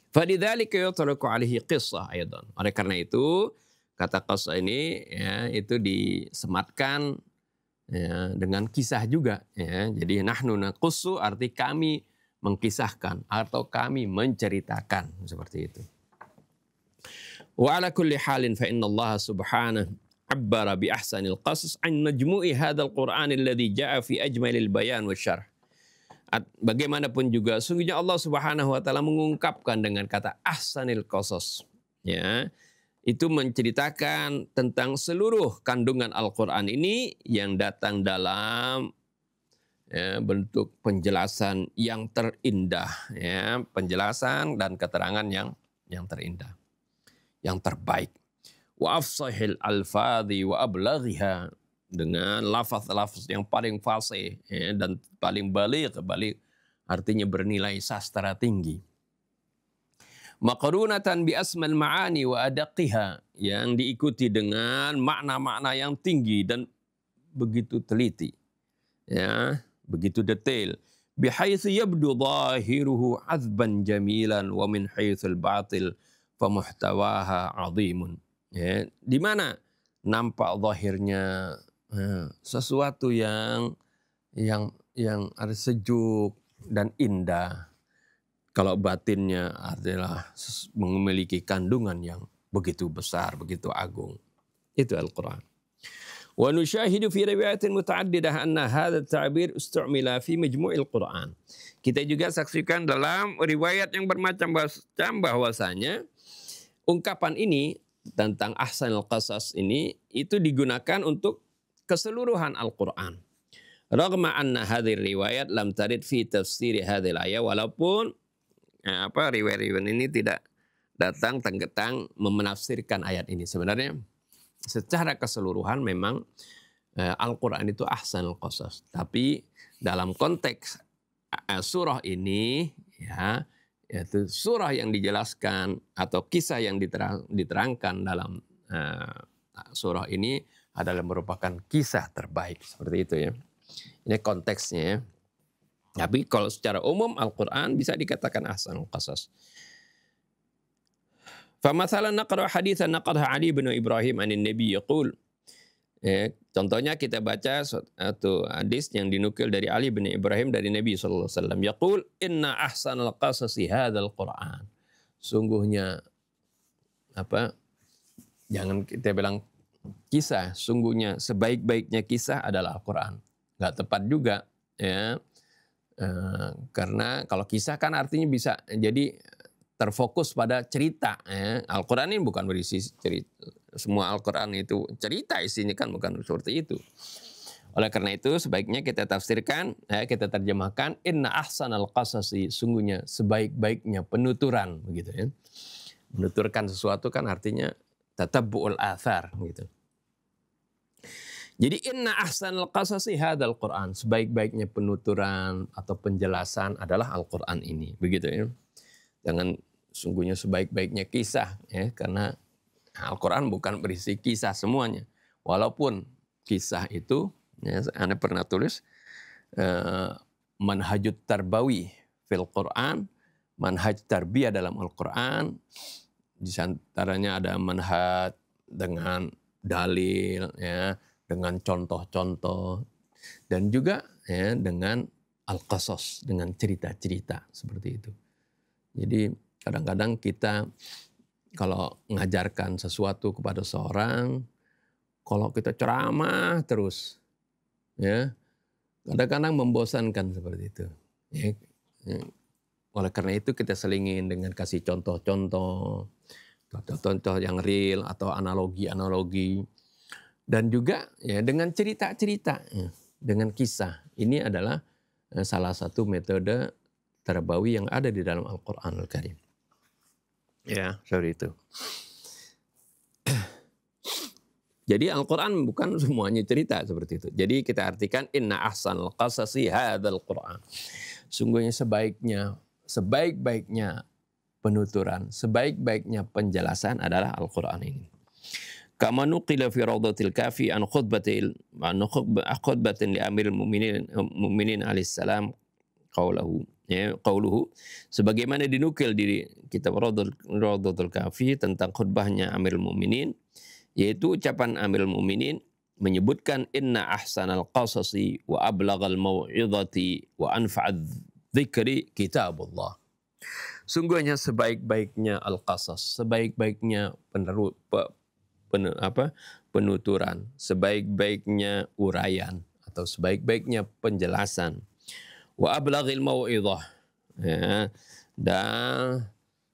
Falidzalika yutlaqu alaihi qissah aidan. Oleh karena itu kata qissah ini ya itu disematkan ya, dengan kisah juga ya. Jadi nahnu naqussu arti kami mengkisahkan atau kami menceritakan seperti itu. Wa ala kulli halin fa inna Allah subhanahu abbara bi ahsanil qasas an majmu'i hadzal Qur'an alladhi ja'a fi ajmalil bayan wasyarh. Bagaimanapun juga sungguhnya Allah Subhanahu wa taala mengungkapkan dengan kata ahsanil qasas ya. Itu menceritakan tentang seluruh kandungan Al-Qur'an ini yang datang dalam ya, bentuk penjelasan yang terindah ya, penjelasan dan keterangan yang terindah, yang terbaik. Wa afsahil alfadhi wa ablaghiha, dengan lafaz-lafaz yang paling fasih ya, dan paling balik artinya bernilai sastra tinggi. Maqrunatan bi asmal ma'ani wa adaqiha, yang diikuti dengan makna-makna yang tinggi dan begitu teliti ya, begitu detail. Bihaitsu yabdu zahiruhu azban jamilan wa min haitsul batil fa muhtawaha 'azimun. Ya, di mana nampak zahirnya sesuatu yang ada sejuk dan indah. Kalau batinnya adalah memiliki kandungan yang begitu besar, begitu agung. Itu Al-Quran. Wa nusyahidu fi riwayatin muta'addidah anna hadha ta'bir istu'mila fi majmu'il Qur'an. Kita juga saksikan dalam riwayat yang bermacam-macam bahwasanya ungkapan ini tentang ahsanul qasas ini itu digunakan untuk keseluruhan Al-Quran. Raghma anna hadhihi riwayat lam tarid fi tafsir hadhil ayat, walaupun riwayat-riwayat ini tidak datang tentang menafsirkan ayat ini. Sebenarnya secara keseluruhan memang Al-Quran itu ahsanul qasas. Tapi dalam konteks surah ini, ya, yaitu surah yang dijelaskan atau kisah yang diterangkan dalam surah ini adalah merupakan kisah terbaik, seperti itu ya. Ini konteksnya ya. Tapi kalau secara umum Al-Quran bisa dikatakan ahsanul qasas. Famathalan naqra haditsan naqadha Ali bin Ibrahim anin Nabi yaqul. Ya, contohnya kita baca satu hadis yang dinukil dari Ali bin Ibrahim dari Nabi sallallahu alaihi wasallam. Yaqul inna ahsanal qasasi hadzal Qur'an. Sungguhnya jangan kita bilang kisah, sungguhnya sebaik-baiknya kisah adalah Al-Quran. Nggak tepat juga ya. Karena kalau kisah kan artinya bisa jadi terfokus pada cerita. Ya. Al-Quran ini bukan berisi cerita. Semua Al-Quran itu cerita isinya kan bukan seperti itu. Oleh karena itu sebaiknya kita tafsirkan, kita terjemahkan inna ahsanal qasasi, sungguhnya sebaik-baiknya penuturan begitu ya. Menuturkan sesuatu kan artinya tatabbu'ul athar gitu. Jadi inna ahsanal qasasi hadzal Qur'an, sebaik-baiknya penuturan atau penjelasan adalah Al-Qur'an ini, begitu ya. Jangan sungguhnya sebaik-baiknya kisah ya, karena Al-Quran bukan berisi kisah semuanya. Walaupun kisah itu, ya, Anda pernah tulis, manhajut tarbawi fil Quran, manhaj tarbiyah dalam Al-Quran. Di antaranya ada manhaj dengan dalil, ya, dengan contoh-contoh, dan juga ya, dengan al-qasas, dengan cerita-cerita seperti itu. Jadi kadang-kadang kita kalau mengajarkan sesuatu kepada seorang, kalau kita ceramah terus, ya kadang-kadang membosankan seperti itu. Ya. Oleh karena itu kita selingin dengan kasih contoh-contoh yang real atau analogi-analogi, dan juga ya dengan cerita-cerita, ya, dengan kisah. Ini adalah salah satu metode tarbawi yang ada di dalam Al-Quranul Karim. Ya, seperti itu. Jadi Al-Quran bukan semuanya cerita seperti itu. Jadi kita artikan inna ahsanal qasasi hadzal Qur'an. Sungguhnya sebaik-baiknya penuturan, sebaik-baiknya penjelasan adalah Al-Quran ini. Kama nuqila fi rawdatil kafi an khutbatin li amiril mu'minin alaihi salam qawluhu. Ya, qauluhu, sebagaimana dinukil di kitab Rawdatul Kafi tentang khutbahnya Amirul Mukminin, yaitu ucapan Amirul Mukminin menyebutkan inna ahsanal qasasi wa ablaghal mau'izati wa anfa'adz dzikri kitabullah. Sungguhnya sebaik-baiknya al-qasas, sebaik-baiknya penuturan, sebaik-baiknya uraian atau sebaik-baiknya penjelasan. Wa ablaghil mau'izah, ya, dan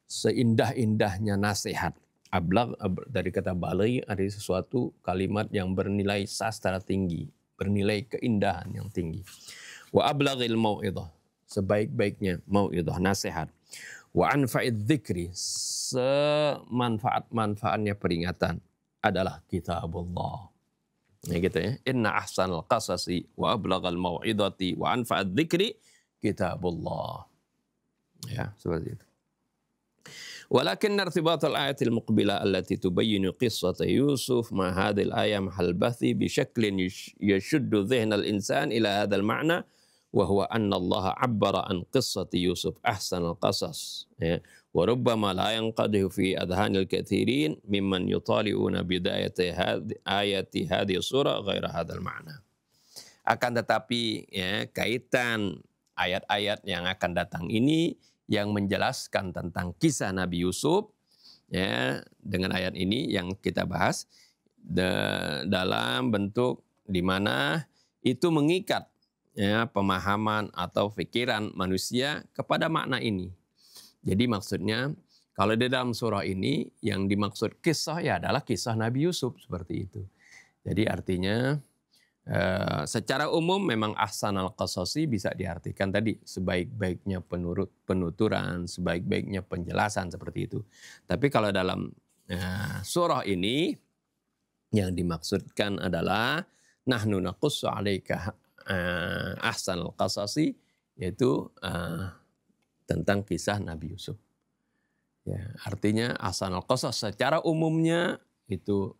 seindah-indahnya nasihat. Ablagh dari kata balagh ada sesuatu kalimat yang bernilai sastra tinggi, bernilai keindahan yang tinggi. Wa ablaghil mau'izah, sebaik-baiknya mau'izah, nasihat. Wa anfa'idz dzikri, semanfaat-manfaatnya peringatan adalah kitabullah. Ya gitu ya. Inna ahsanal qasasi wa ablaghal mau'izati wa anfa'adz dzikri kitabullah. Ya, seperti itu. Walakin irtibatal ayatil muqbilah allati tubayyinu qissata Yusuf ma hadhil ayah mahal bathi bi syaklin yashuddu dhihnal insan ila hadzal ma'na wa huwa anna Allah 'abbara an qissati Yusuf ahsanal qasas. Ya. Wa rubbama la yanqadhu fi adhanil katsirin mimman yutali'una bidayati ayati hadhihi surah ghaira hadzal ma'na. Akan tetapi ya, kaitan ayat-ayat yang akan datang ini yang menjelaskan tentang kisah Nabi Yusuf ya, dengan ayat ini yang kita bahas dalam bentuk di mana itu mengikat ya, pemahaman atau pikiran manusia kepada makna ini. Jadi maksudnya kalau di dalam surah ini yang dimaksud kisah ya adalah kisah Nabi Yusuf seperti itu. Jadi artinya secara umum memang ahsanal qasasi bisa diartikan tadi sebaik-baiknya penuturan, sebaik-baiknya penjelasan seperti itu. Tapi kalau dalam surah ini yang dimaksudkan adalah nahnu naqussu 'alaika ahsanal qasasi, yaitu tentang kisah Nabi Yusuf. Ya, artinya ahsanal qasas secara umumnya itu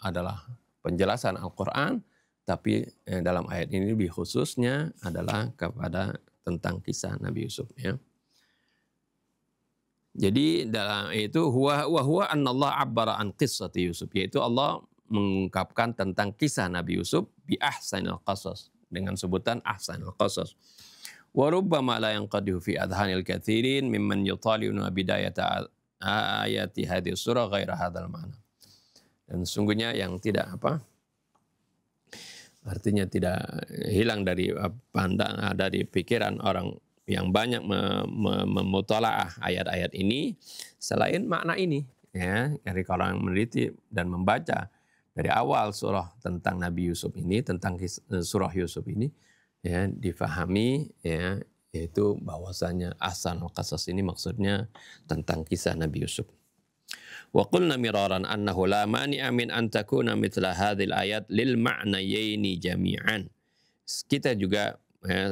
adalah penjelasan Al-Qur'an, tapi dalam ayat ini lebih khususnya adalah kepada tentang kisah Nabi Yusuf, ya. Jadi dalam itu huwa annallah abbara an qissati Yusuf, yaitu Allah mengungkapkan tentang kisah Nabi Yusuf bi ahsanil qasas, dengan sebutan ahsanil qasas. Wa rubbama la yanqadihu fi adhanil katsirin mimman yutali'una bidayata ayati hadhihi surah ghaira hadzal ma'na. Dan sesungguhnya yang tidak artinya tidak hilang dari pandang dari pikiran orang yang banyak memutalaah ayat-ayat ini selain makna ini, ya. Dari kalau yang meneliti dan membaca dari awal surah tentang Nabi Yusuf ini, tentang surah Yusuf ini, ya, difahami, ya, yaitu bahwasanya ahsanul qasas ini maksudnya tentang kisah Nabi Yusuf. Wa qulna miraran annahu la mani'a min an takuna mithla hadhil ayat lil ma'nayaini jami'an. Kita juga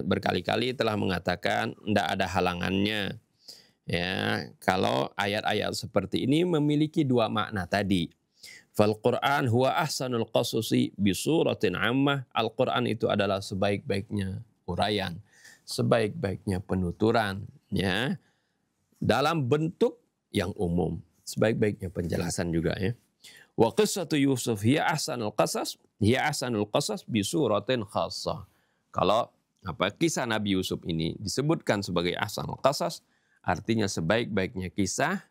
berkali-kali telah mengatakan tidak ada halangannya, ya, kalau ayat-ayat seperti ini memiliki dua makna tadi. Fal Qur'an huwa ahsanul qasusi bi suratin ammah. Al-Qur'an itu adalah sebaik-baiknya uraian, sebaik-baiknya penuturan, ya, dalam bentuk yang umum, sebaik-baiknya penjelasan juga, ya. Wa qissatu Yusuf hiya ahsanul qasas bi suratin khassah. Kalau kisah Nabi Yusuf ini disebutkan sebagai ahsanul qasas, artinya sebaik-baiknya kisah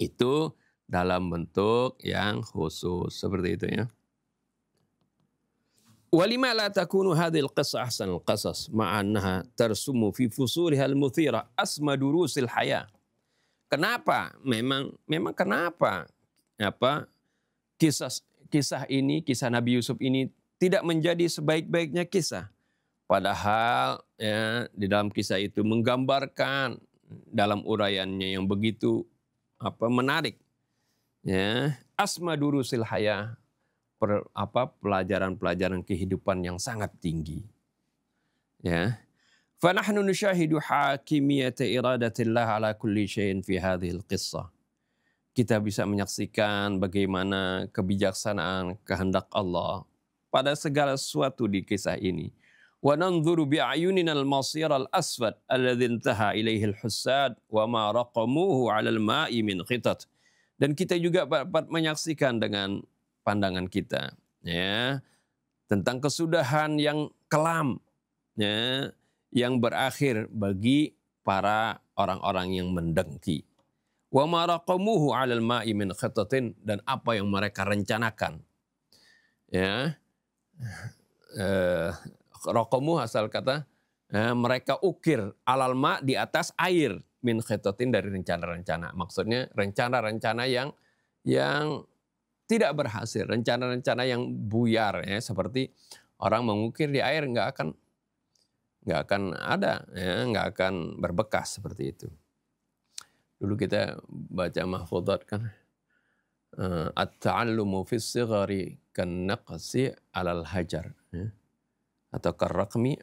itu dalam bentuk yang khusus, seperti itu, ya. Walima la takunu hadhil qissah ahsanul qasas ma'annaha tarsumu fi fusuliha al-muthira asma durusil haya. Kenapa? Memang kenapa kisah ini, kisah Nabi Yusuf ini tidak menjadi sebaik-baiknya kisah? Padahal, ya, di dalam kisah itu menggambarkan dalam uraiannya yang begitu menarik, ya, asma durusil haya, pelajaran-pelajaran kehidupan yang sangat tinggi, ya. Fa nahnu nushahidu hakimiyata iradatillah ala kulli syai'in fi hadhil qissah. Kita bisa menyaksikan bagaimana kebijaksanaan kehendak Allah pada segala sesuatu di kisah ini. Wa nanzuru bi'ayunina al-masir al-asfad alladhi intaha ilaihi al-hussad wa ma raqamuhu 'ala al-ma'i min khitat. Dan kita juga dapat menyaksikan dengan pandangan kita, ya, tentang kesudahan yang kelam, ya, yang berakhir bagi para orang-orang yang mendengki. Wa ma raqamuhu 'ala al-ma'i min khitatin, dan apa yang mereka rencanakan, ya. Raqamu asal kata mereka ukir alal ma, di atas air, min khitatin, dari rencana-rencana. Maksudnya rencana-rencana yang tidak berhasil, rencana-rencana yang buyar, ya, seperti orang mengukir di air nggak akan ada, ya, nggak akan berbekas, seperti itu. Dulu kita baca mahfudhat kan, at-ta'allumu fis sighari kan naqsi 'alal hajar, ya, atau karraqmi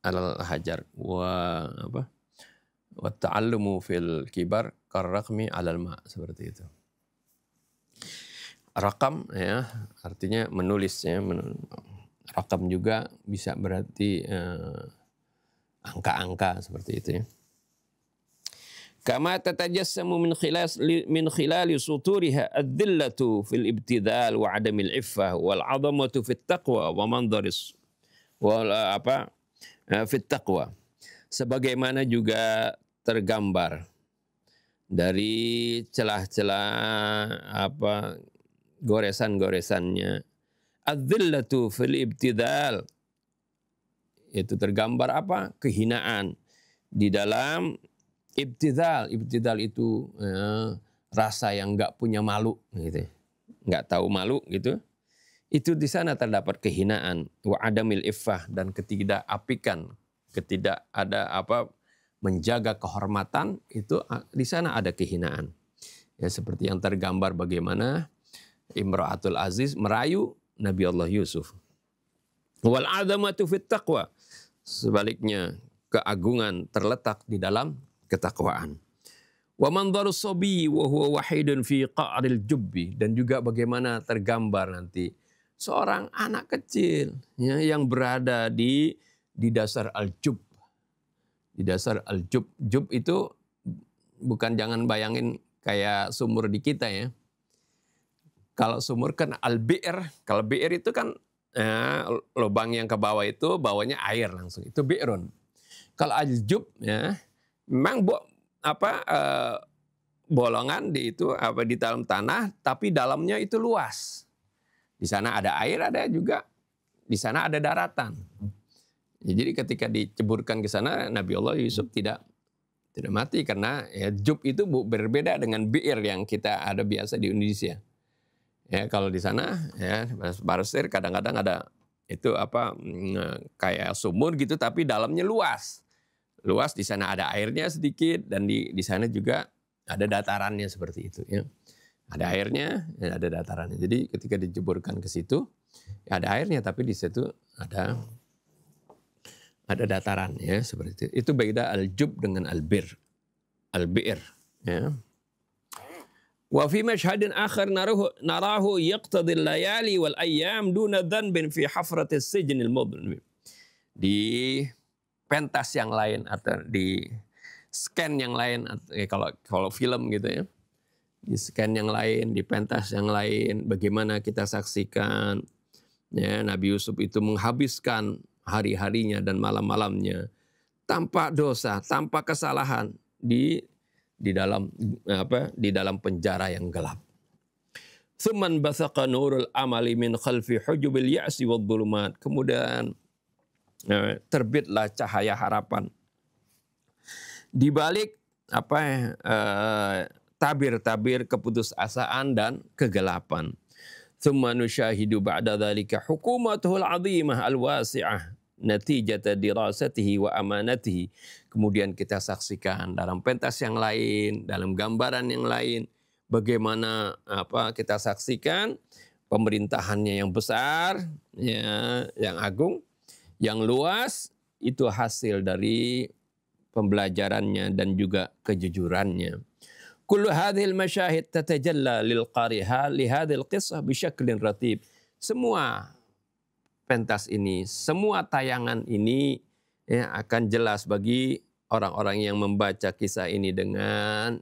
'alal hajar, wa ta'allumu fil kibar karraqmi 'alal ma, seperti itu. Rakam, ya, artinya menulis, ya. Rakam juga bisa berarti angka-angka, seperti itu, ya. Kama tatajassamu min khilali suturiha ad-dillatu fil ibtidal wa 'adamil iffah wal 'azamatu fit taqwa wa mandaris fit taqwa. Sebagaimana juga tergambar dari celah-celah goresan-goresannya. Adzillatu fil ibtidal, itu tergambar kehinaan di dalam ibtidal. Ibtidal itu rasa yang nggak punya malu, gitu, nggak tahu malu, gitu. Itu di sana terdapat kehinaan, wa adamil iffah, dan ketidakapikan, menjaga kehormatan, itu di sana ada kehinaan. Ya, seperti yang tergambar bagaimana Imra'atul Aziz merayu Nabi Allah Yusuf. Wal azamatu fit taqwa. Sebaliknya, keagungan terletak di dalam ketakwaan. Wa manzarus sabi wa huwa wahidun fi qa'ril jubbi, dan juga bagaimana tergambar nanti seorang anak kecil ya, yang berada di dasar al-jub. Di dasar al-jub. Jub itu bukan, jangan bayangin kayak sumur di kita ya. Kalau sumur kan al-bi'r, kalau bi'r itu kan lubang yang ke bawah itu bawahnya air langsung. Itu bi'run. Kalau al-jub ya, memang bolongan di dalam tanah, tapi dalamnya itu luas. Di sana ada air, ada juga di sana ada daratan. Jadi ketika diceburkan ke sana, Nabi Allah Yusuf tidak mati karena ya, jub itu berbeda dengan bi'r yang kita ada biasa di Indonesia. Ya, kalau di sana ya Barsir kadang-kadang ada itu kayak sumur gitu, tapi dalamnya luas. Luas, di sana ada airnya sedikit, dan di sana juga ada datarannya seperti itu ya. Ada airnya, ya ada datarannya. Jadi ketika dijeburkan ke situ, ya ada airnya, tapi di situ ada dataran ya seperti itu. Itu beda al-jub dengan al-bir. Al-bi'r ya. Wa fi mashhadin akhar narahu yaqtadi al-layali wal ayyam duna dhanbin fi hafrati as-sijn al-mudlim. Di pentas yang lain atau di scan yang lain, kalau film gitu ya, di scan yang lain, di pentas yang lain, bagaimana kita saksikan ya, Nabi Yusuf itu menghabiskan hari-harinya dan malam-malamnya tanpa dosa, tanpa kesalahan di dalam penjara yang gelap. Tsumman basaqa nurul amali min khalfi hujubil ya'si wad dhulumat. Kemudian terbitlah cahaya harapan di balik tabir-tabir keputusasaan dan kegelapan. Tsumma nusyahidu ba'da dzalika hukumatuhul 'azimah al-wasi'ah natijata dirasatihi wa amanatihi. Kemudian kita saksikan dalam pentas yang lain, dalam gambaran yang lain, bagaimana kita saksikan pemerintahannya yang besar, ya, yang agung, yang luas, itu hasil dari pembelajarannya dan juga kejujurannya. Kullu hadhil masyahid tatajalla lil qariha li hadhil qissah bisyaklin ratib. Semua pentas ini, semua tayangan ini ya, akan jelas bagi orang-orang yang membaca kisah ini dengan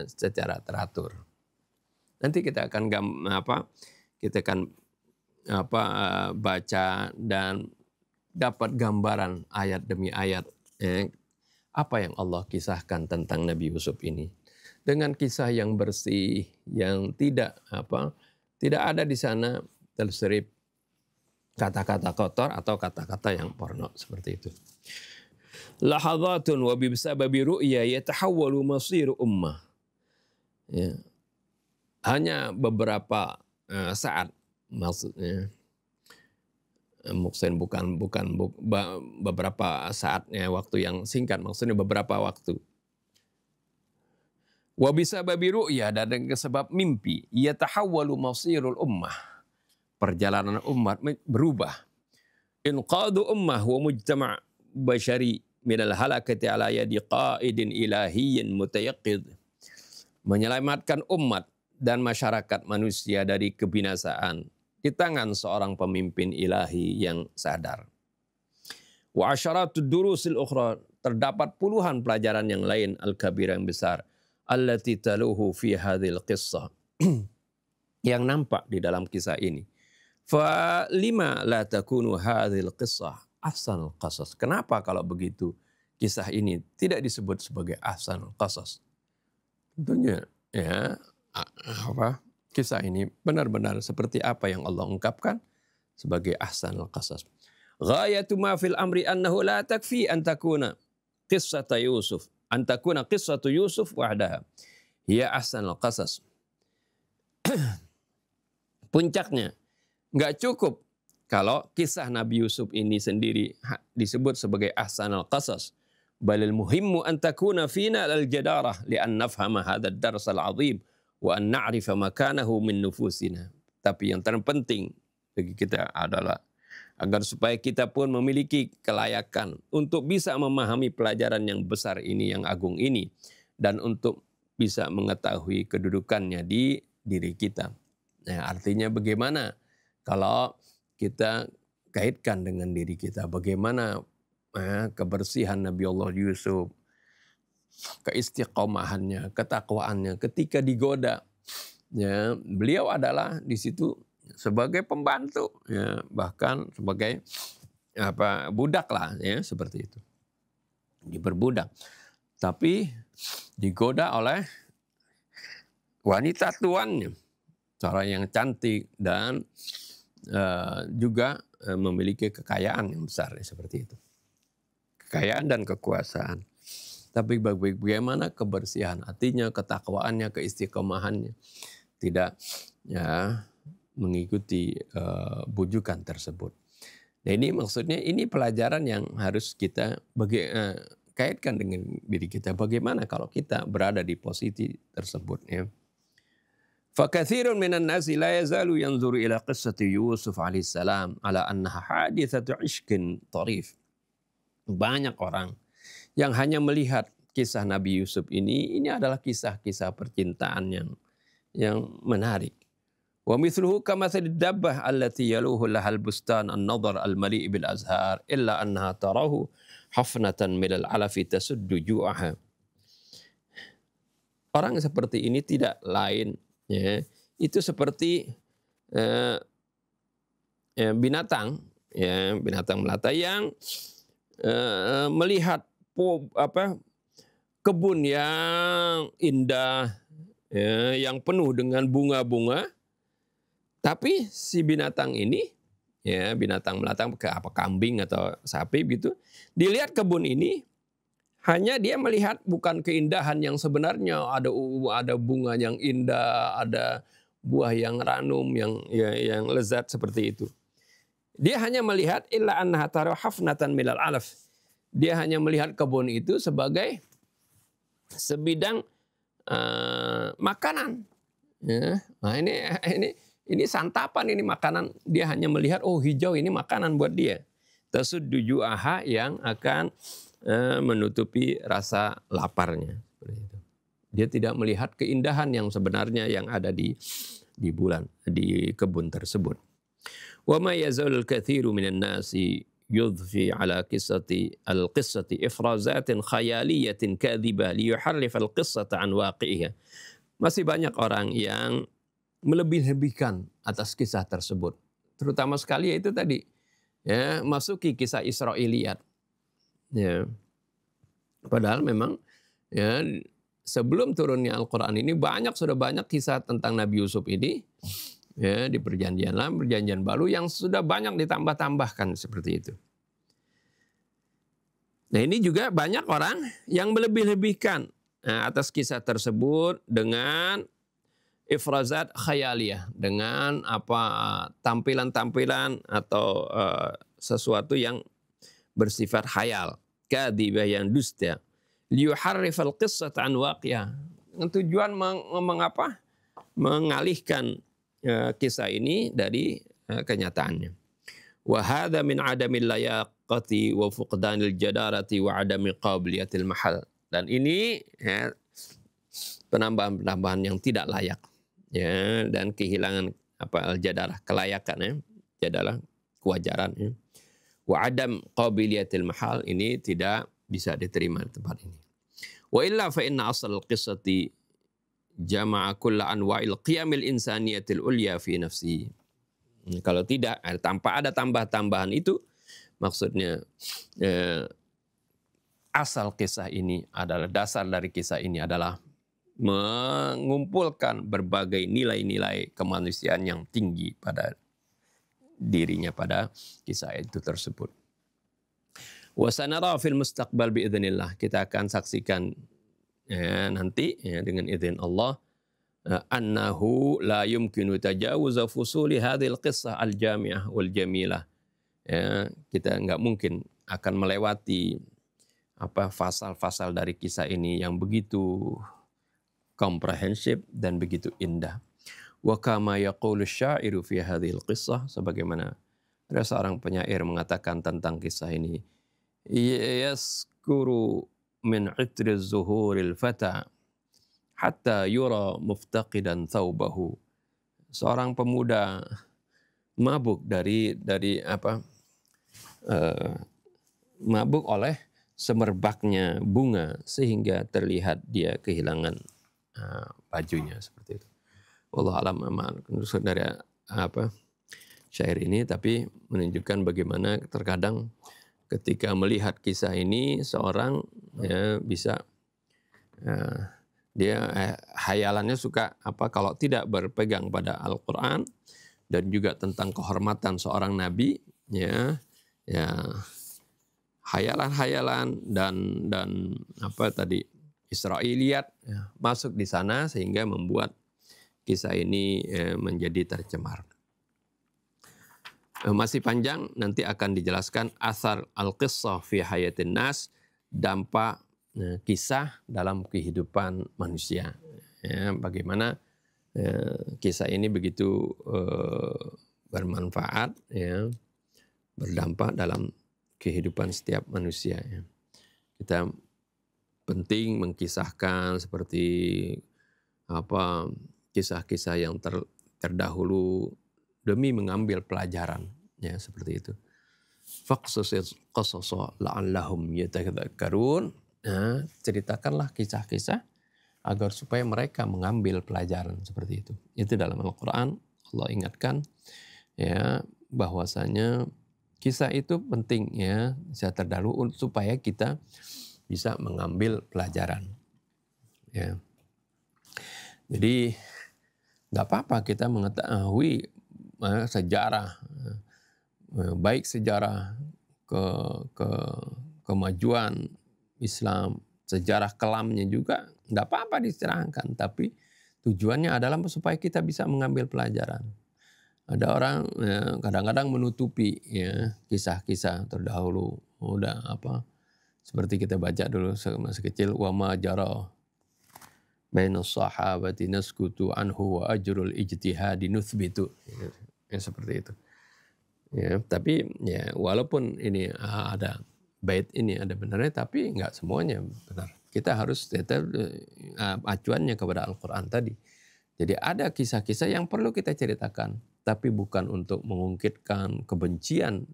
secara teratur. Nanti kita akan baca dan dapat gambaran ayat demi ayat apa yang Allah kisahkan tentang Nabi Yusuf ini, dengan kisah yang bersih, yang tidak ada di sana terselip kata-kata kotor atau kata-kata yang porno seperti itu. Lahadzatun wa bisababi ru'ya yatahawwalu masiru ummah. Ya. Hanya beberapa saat, maksudnya bukan beberapa saatnya, waktu yang singkat, maksudnya beberapa waktu. Wa bisababi ru'ya, dan dengan sebab mimpi, yatahawwalu masirul ummah, perjalanan umat berubah. Inqadu ummah wa mujtama' bashari minal halakati ala yadi qaidin ilahiyyin mutayaqqid. Menyelamatkan umat dan masyarakat manusia dari kebinasaan di tangan seorang pemimpin ilahi yang sadar. Wa asyaratud durusil ukhra, terdapat puluhan pelajaran yang lain al-kabir yang besar, allati taluhu fi hadhil qissah, yang nampak di dalam kisah ini. Fa lima la takunu hadhil qissah ahsanul qasas. Kenapa kalau begitu kisah ini tidak disebut sebagai ahsanul qasas? Tentunya ya kisah ini benar-benar seperti apa yang Allah ungkapkan sebagai ahsanul qasas. Ghayatu ma fil amri annahu la takfi an takuna qissata Yusuf, an takuna qissatu Yusuf wahdaha hiya ahsanul qasas. Puncaknya, nggak cukup kalau kisah Nabi Yusuf ini sendiri disebut sebagai ahsanul qasas. Balil muhimmu an takuna fina al-jadarah li an nafhama hadzal dars al-'azim wa an na'rifa makanahu min nufusina. Tapi yang terpenting bagi kita adalah agar supaya kita pun memiliki kelayakan untuk bisa memahami pelajaran yang besar ini, yang agung ini, dan untuk bisa mengetahui kedudukannya di diri kita. Nah, artinya bagaimana kalau kita kaitkan dengan diri kita, bagaimana kebersihan Nabi Allah Yusuf, keistiqomahannya, ketakwaannya ketika digoda. Ya, beliau adalah di situ sebagai pembantu, ya, bahkan sebagai budak lah, ya, seperti itu. Diperbudak, tapi digoda oleh wanita tuannya, seorang yang cantik dan juga memiliki kekayaan yang besar, ya, seperti itu. Kekayaan dan kekuasaan. Tapi bagaimana kebersihan hatinya, ketakwaannya, keistiqomahannya, tidak mengikuti bujukan tersebut. Nah, ini maksudnya ini pelajaran yang harus kita kaitkan dengan diri kita. Bagaimana kalau kita berada di posisi tersebut, ya. Fakatsirun minan nasi la yazalu yanzuru ila qissati Yusuf alaihissalam ala annaha haditsatu ishkin tarif. Banyak orang yang hanya melihat kisah Nabi Yusuf ini adalah kisah-kisah percintaan yang menarik. Wa mithluhu kamathali dabbah allati yaluhu lahal bustan an-nadhar al-mali' bil azhar illa annaha tarahu hafnatan minal alafi tasuddu ju'aha. Orang seperti ini tidak lain, ya, itu seperti binatang, ya, binatang melata yang melihat kebun yang indah, ya, yang penuh dengan bunga-bunga. Tapi si binatang ini, ya, binatang melata, kambing atau sapi gitu, dilihat kebun ini, hanya dia melihat bukan keindahan yang sebenarnya, ada bunga yang indah, ada buah yang ranum, yang lezat seperti itu. Dia hanya melihat illa annaha tara hafnatan minal alaf. Dia hanya melihat kebun itu sebagai sebidang makanan. Ya. Nah, ini santapan, ini makanan. Dia hanya melihat, oh, hijau ini makanan buat dia. Tasuddu ju'aha, yang akan menutupi rasa laparnya. Dia tidak melihat keindahan yang sebenarnya yang ada di kebun tersebut. Wa ma yazalul katsiru minan nasi yudfi ala al-qissati ifrazatin khayaliyatin kadhibah liyuharrif al-qissata an waqi'iha. Masih banyak orang yang melebih-lebihkan atas kisah tersebut. Terutama sekali yaitu tadi, ya, masuki kisah Israiliyat. Ya. Padahal memang, ya, sebelum turunnya Al-Quran ini sudah banyak kisah tentang Nabi Yusuf ini, ya, di perjanjian lama, perjanjian baru, yang sudah banyak ditambah-tambahkan seperti itu. Nah, ini juga banyak orang yang melebih-lebihkan atas kisah tersebut dengan ifrazat khayaliyah, dengan tampilan-tampilan atau sesuatu yang bersifat khayal, kadhibah, yang dusta, liyuharrifal qissata an waqi'ah, dengan tujuan mengalihkan kisah ini dari kenyataannya. Wa hadza min adamil layaqati wa fuqdanil jadarati wa adami qabiliyatil mahal. Dan ini, ya, penambahan-penambahan yang tidak layak, ya, dan kehilangan al-jadarah, kelayakan, ya, jadalah kewajaran, ya. Wa adam qabiliyatil mahal, ini tidak bisa diterima di tempat ini. Wa illa fa inna asal qissati jama'a kulla anwa'il qiyamil insaniyatil ulya fi nafsi. Kalau tidak, tanpa ada tambah-tambahan itu, maksudnya asal kisah ini adalah, dasar dari kisah ini adalah mengumpulkan berbagai nilai-nilai kemanusiaan yang tinggi pada dirinya pada kisah itu tersebut. Wa sanara fil mustaqbal biidznillah, kita akan saksikan, ya, nanti, ya, dengan izin Allah, annahu la yumkinu tajawuza fusuli hadhil qissah al-jami'ah wal jamilah. Ya, kita nggak mungkin akan melewati fasal-fasal dari kisah ini yang begitu komprehensif dan begitu indah. Wa kama yaqulu syairu fi hadhil qissah, sebagaimana ada seorang penyair mengatakan tentang kisah ini, yaskuru min itri zuhuril fata hatta yura muftaqidan thawbahu. Seorang pemuda mabuk dari mabuk oleh semerbaknya bunga sehingga terlihat dia kehilangan bajunya, seperti itu. Wallahu a'lam dari syair ini, tapi menunjukkan bagaimana terkadang ketika melihat kisah ini seorang bisa dia hayalannya suka kalau tidak berpegang pada Al-Qur'an dan juga tentang kehormatan seorang nabi, hayalan-hayalan dan Israiliyat masuk di sana sehingga membuat kisah ini menjadi tercemar. Masih panjang, nanti akan dijelaskan asar al-qissah fi hayatin nas, dampak kisah dalam kehidupan manusia. Bagaimana kisah ini begitu bermanfaat, berdampak dalam kehidupan setiap manusia. Kita penting mengkisahkan seperti kisah-kisah yang terdahulu demi mengambil pelajaran, seperti itu. Faqsusil qasasa la'allahum yatadhakkarun. Ceritakanlah kisah-kisah agar supaya mereka mengambil pelajaran, seperti itu. Itu dalam Al-Qur'an Allah ingatkan bahwasanya kisah itu penting kisah terdahulu supaya kita bisa mengambil pelajaran. Jadi nggak apa-apa kita mengetahui sejarah, baik sejarah kemajuan Islam, sejarah kelamnya juga nggak apa-apa dicerahkan, tapi tujuannya adalah supaya kita bisa mengambil pelajaran. Ada orang kadang-kadang menutupi kisah-kisah terdahulu, seperti kita baca dulu masih kecil, wa ma jara bainas sahabati naskutu anhu wa ajrul ijtihadi nuthbitu, seperti itu. Tapi walaupun ini ada bait ini ada benarnya, tapi nggak semuanya benar. Kita harus tetap acuannya kepada Al-Qur'an tadi. Jadi ada kisah-kisah yang perlu kita ceritakan, tapi bukan untuk mengungkitkan kebencian,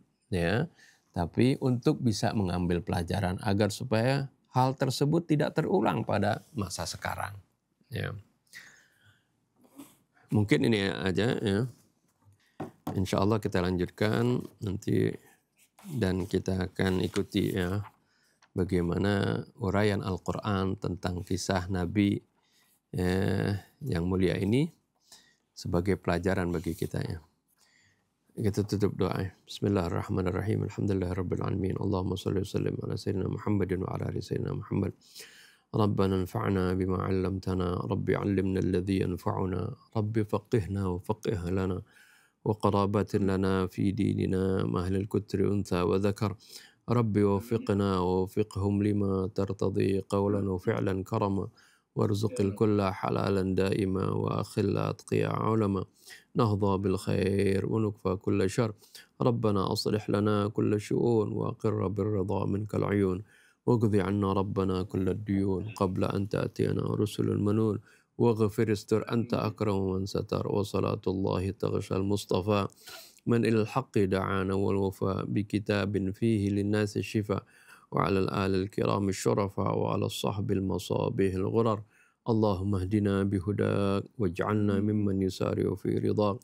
tapi untuk bisa mengambil pelajaran agar supaya hal tersebut tidak terulang pada masa sekarang. Mungkin ini aja. Insya Allah kita lanjutkan nanti dan kita akan ikuti bagaimana uraian Al-Quran tentang kisah Nabi yang mulia ini sebagai pelajaran bagi kita. Kita tutup doa. Bismillahirrahmanirrahim. Alhamdulillahirabbil alamin. Allahumma shalli wa sallim ala sayyidina Muhammadin wa ala ali sayyidina Muhammad. ربنا انفعنا بما علمتنا رب علمنا الذي ينفعنا رب فقهنا وفقه لنا وقرابة لنا في ديننا مع أهل الكتر أنثى وذكر رب وفقنا ووفقهم لما ترتضي قولا وفعلا كرما وارزق الكل حلالا دائما وأخل أتقياء علما نهضى بالخير ونكفى كل شر ربنا أصلح لنا كل شؤون وأقر بالرضا منك العيون واقض عنا ربنا كل الديون قبل أن تأتينا رسل المنون واغفر استر أنت أكرم من ستر وصلاة الله تغشى المصطفى من إلى الحق دعانا والوفاء بكتاب فيه للناس الشفاء وعلى الآل الكرام الشرفاء وعلى الصحب المصابيح الغرر اللهم اهدنا بهداك واجعلنا ممن يسارع في رضاك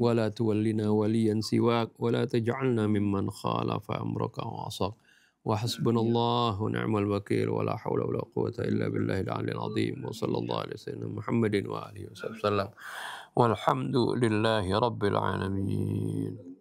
ولا تولنا وليا سواك ولا تجعلنا ممن خالف أمرك وعصاك وحسبنا الله ونعم الوكيل ولا حول ولا قوة إلا بالله العلي العظيم وصلى الله على سيدنا محمد وآله وصحبه وسلم والحمد لله رب العالمين.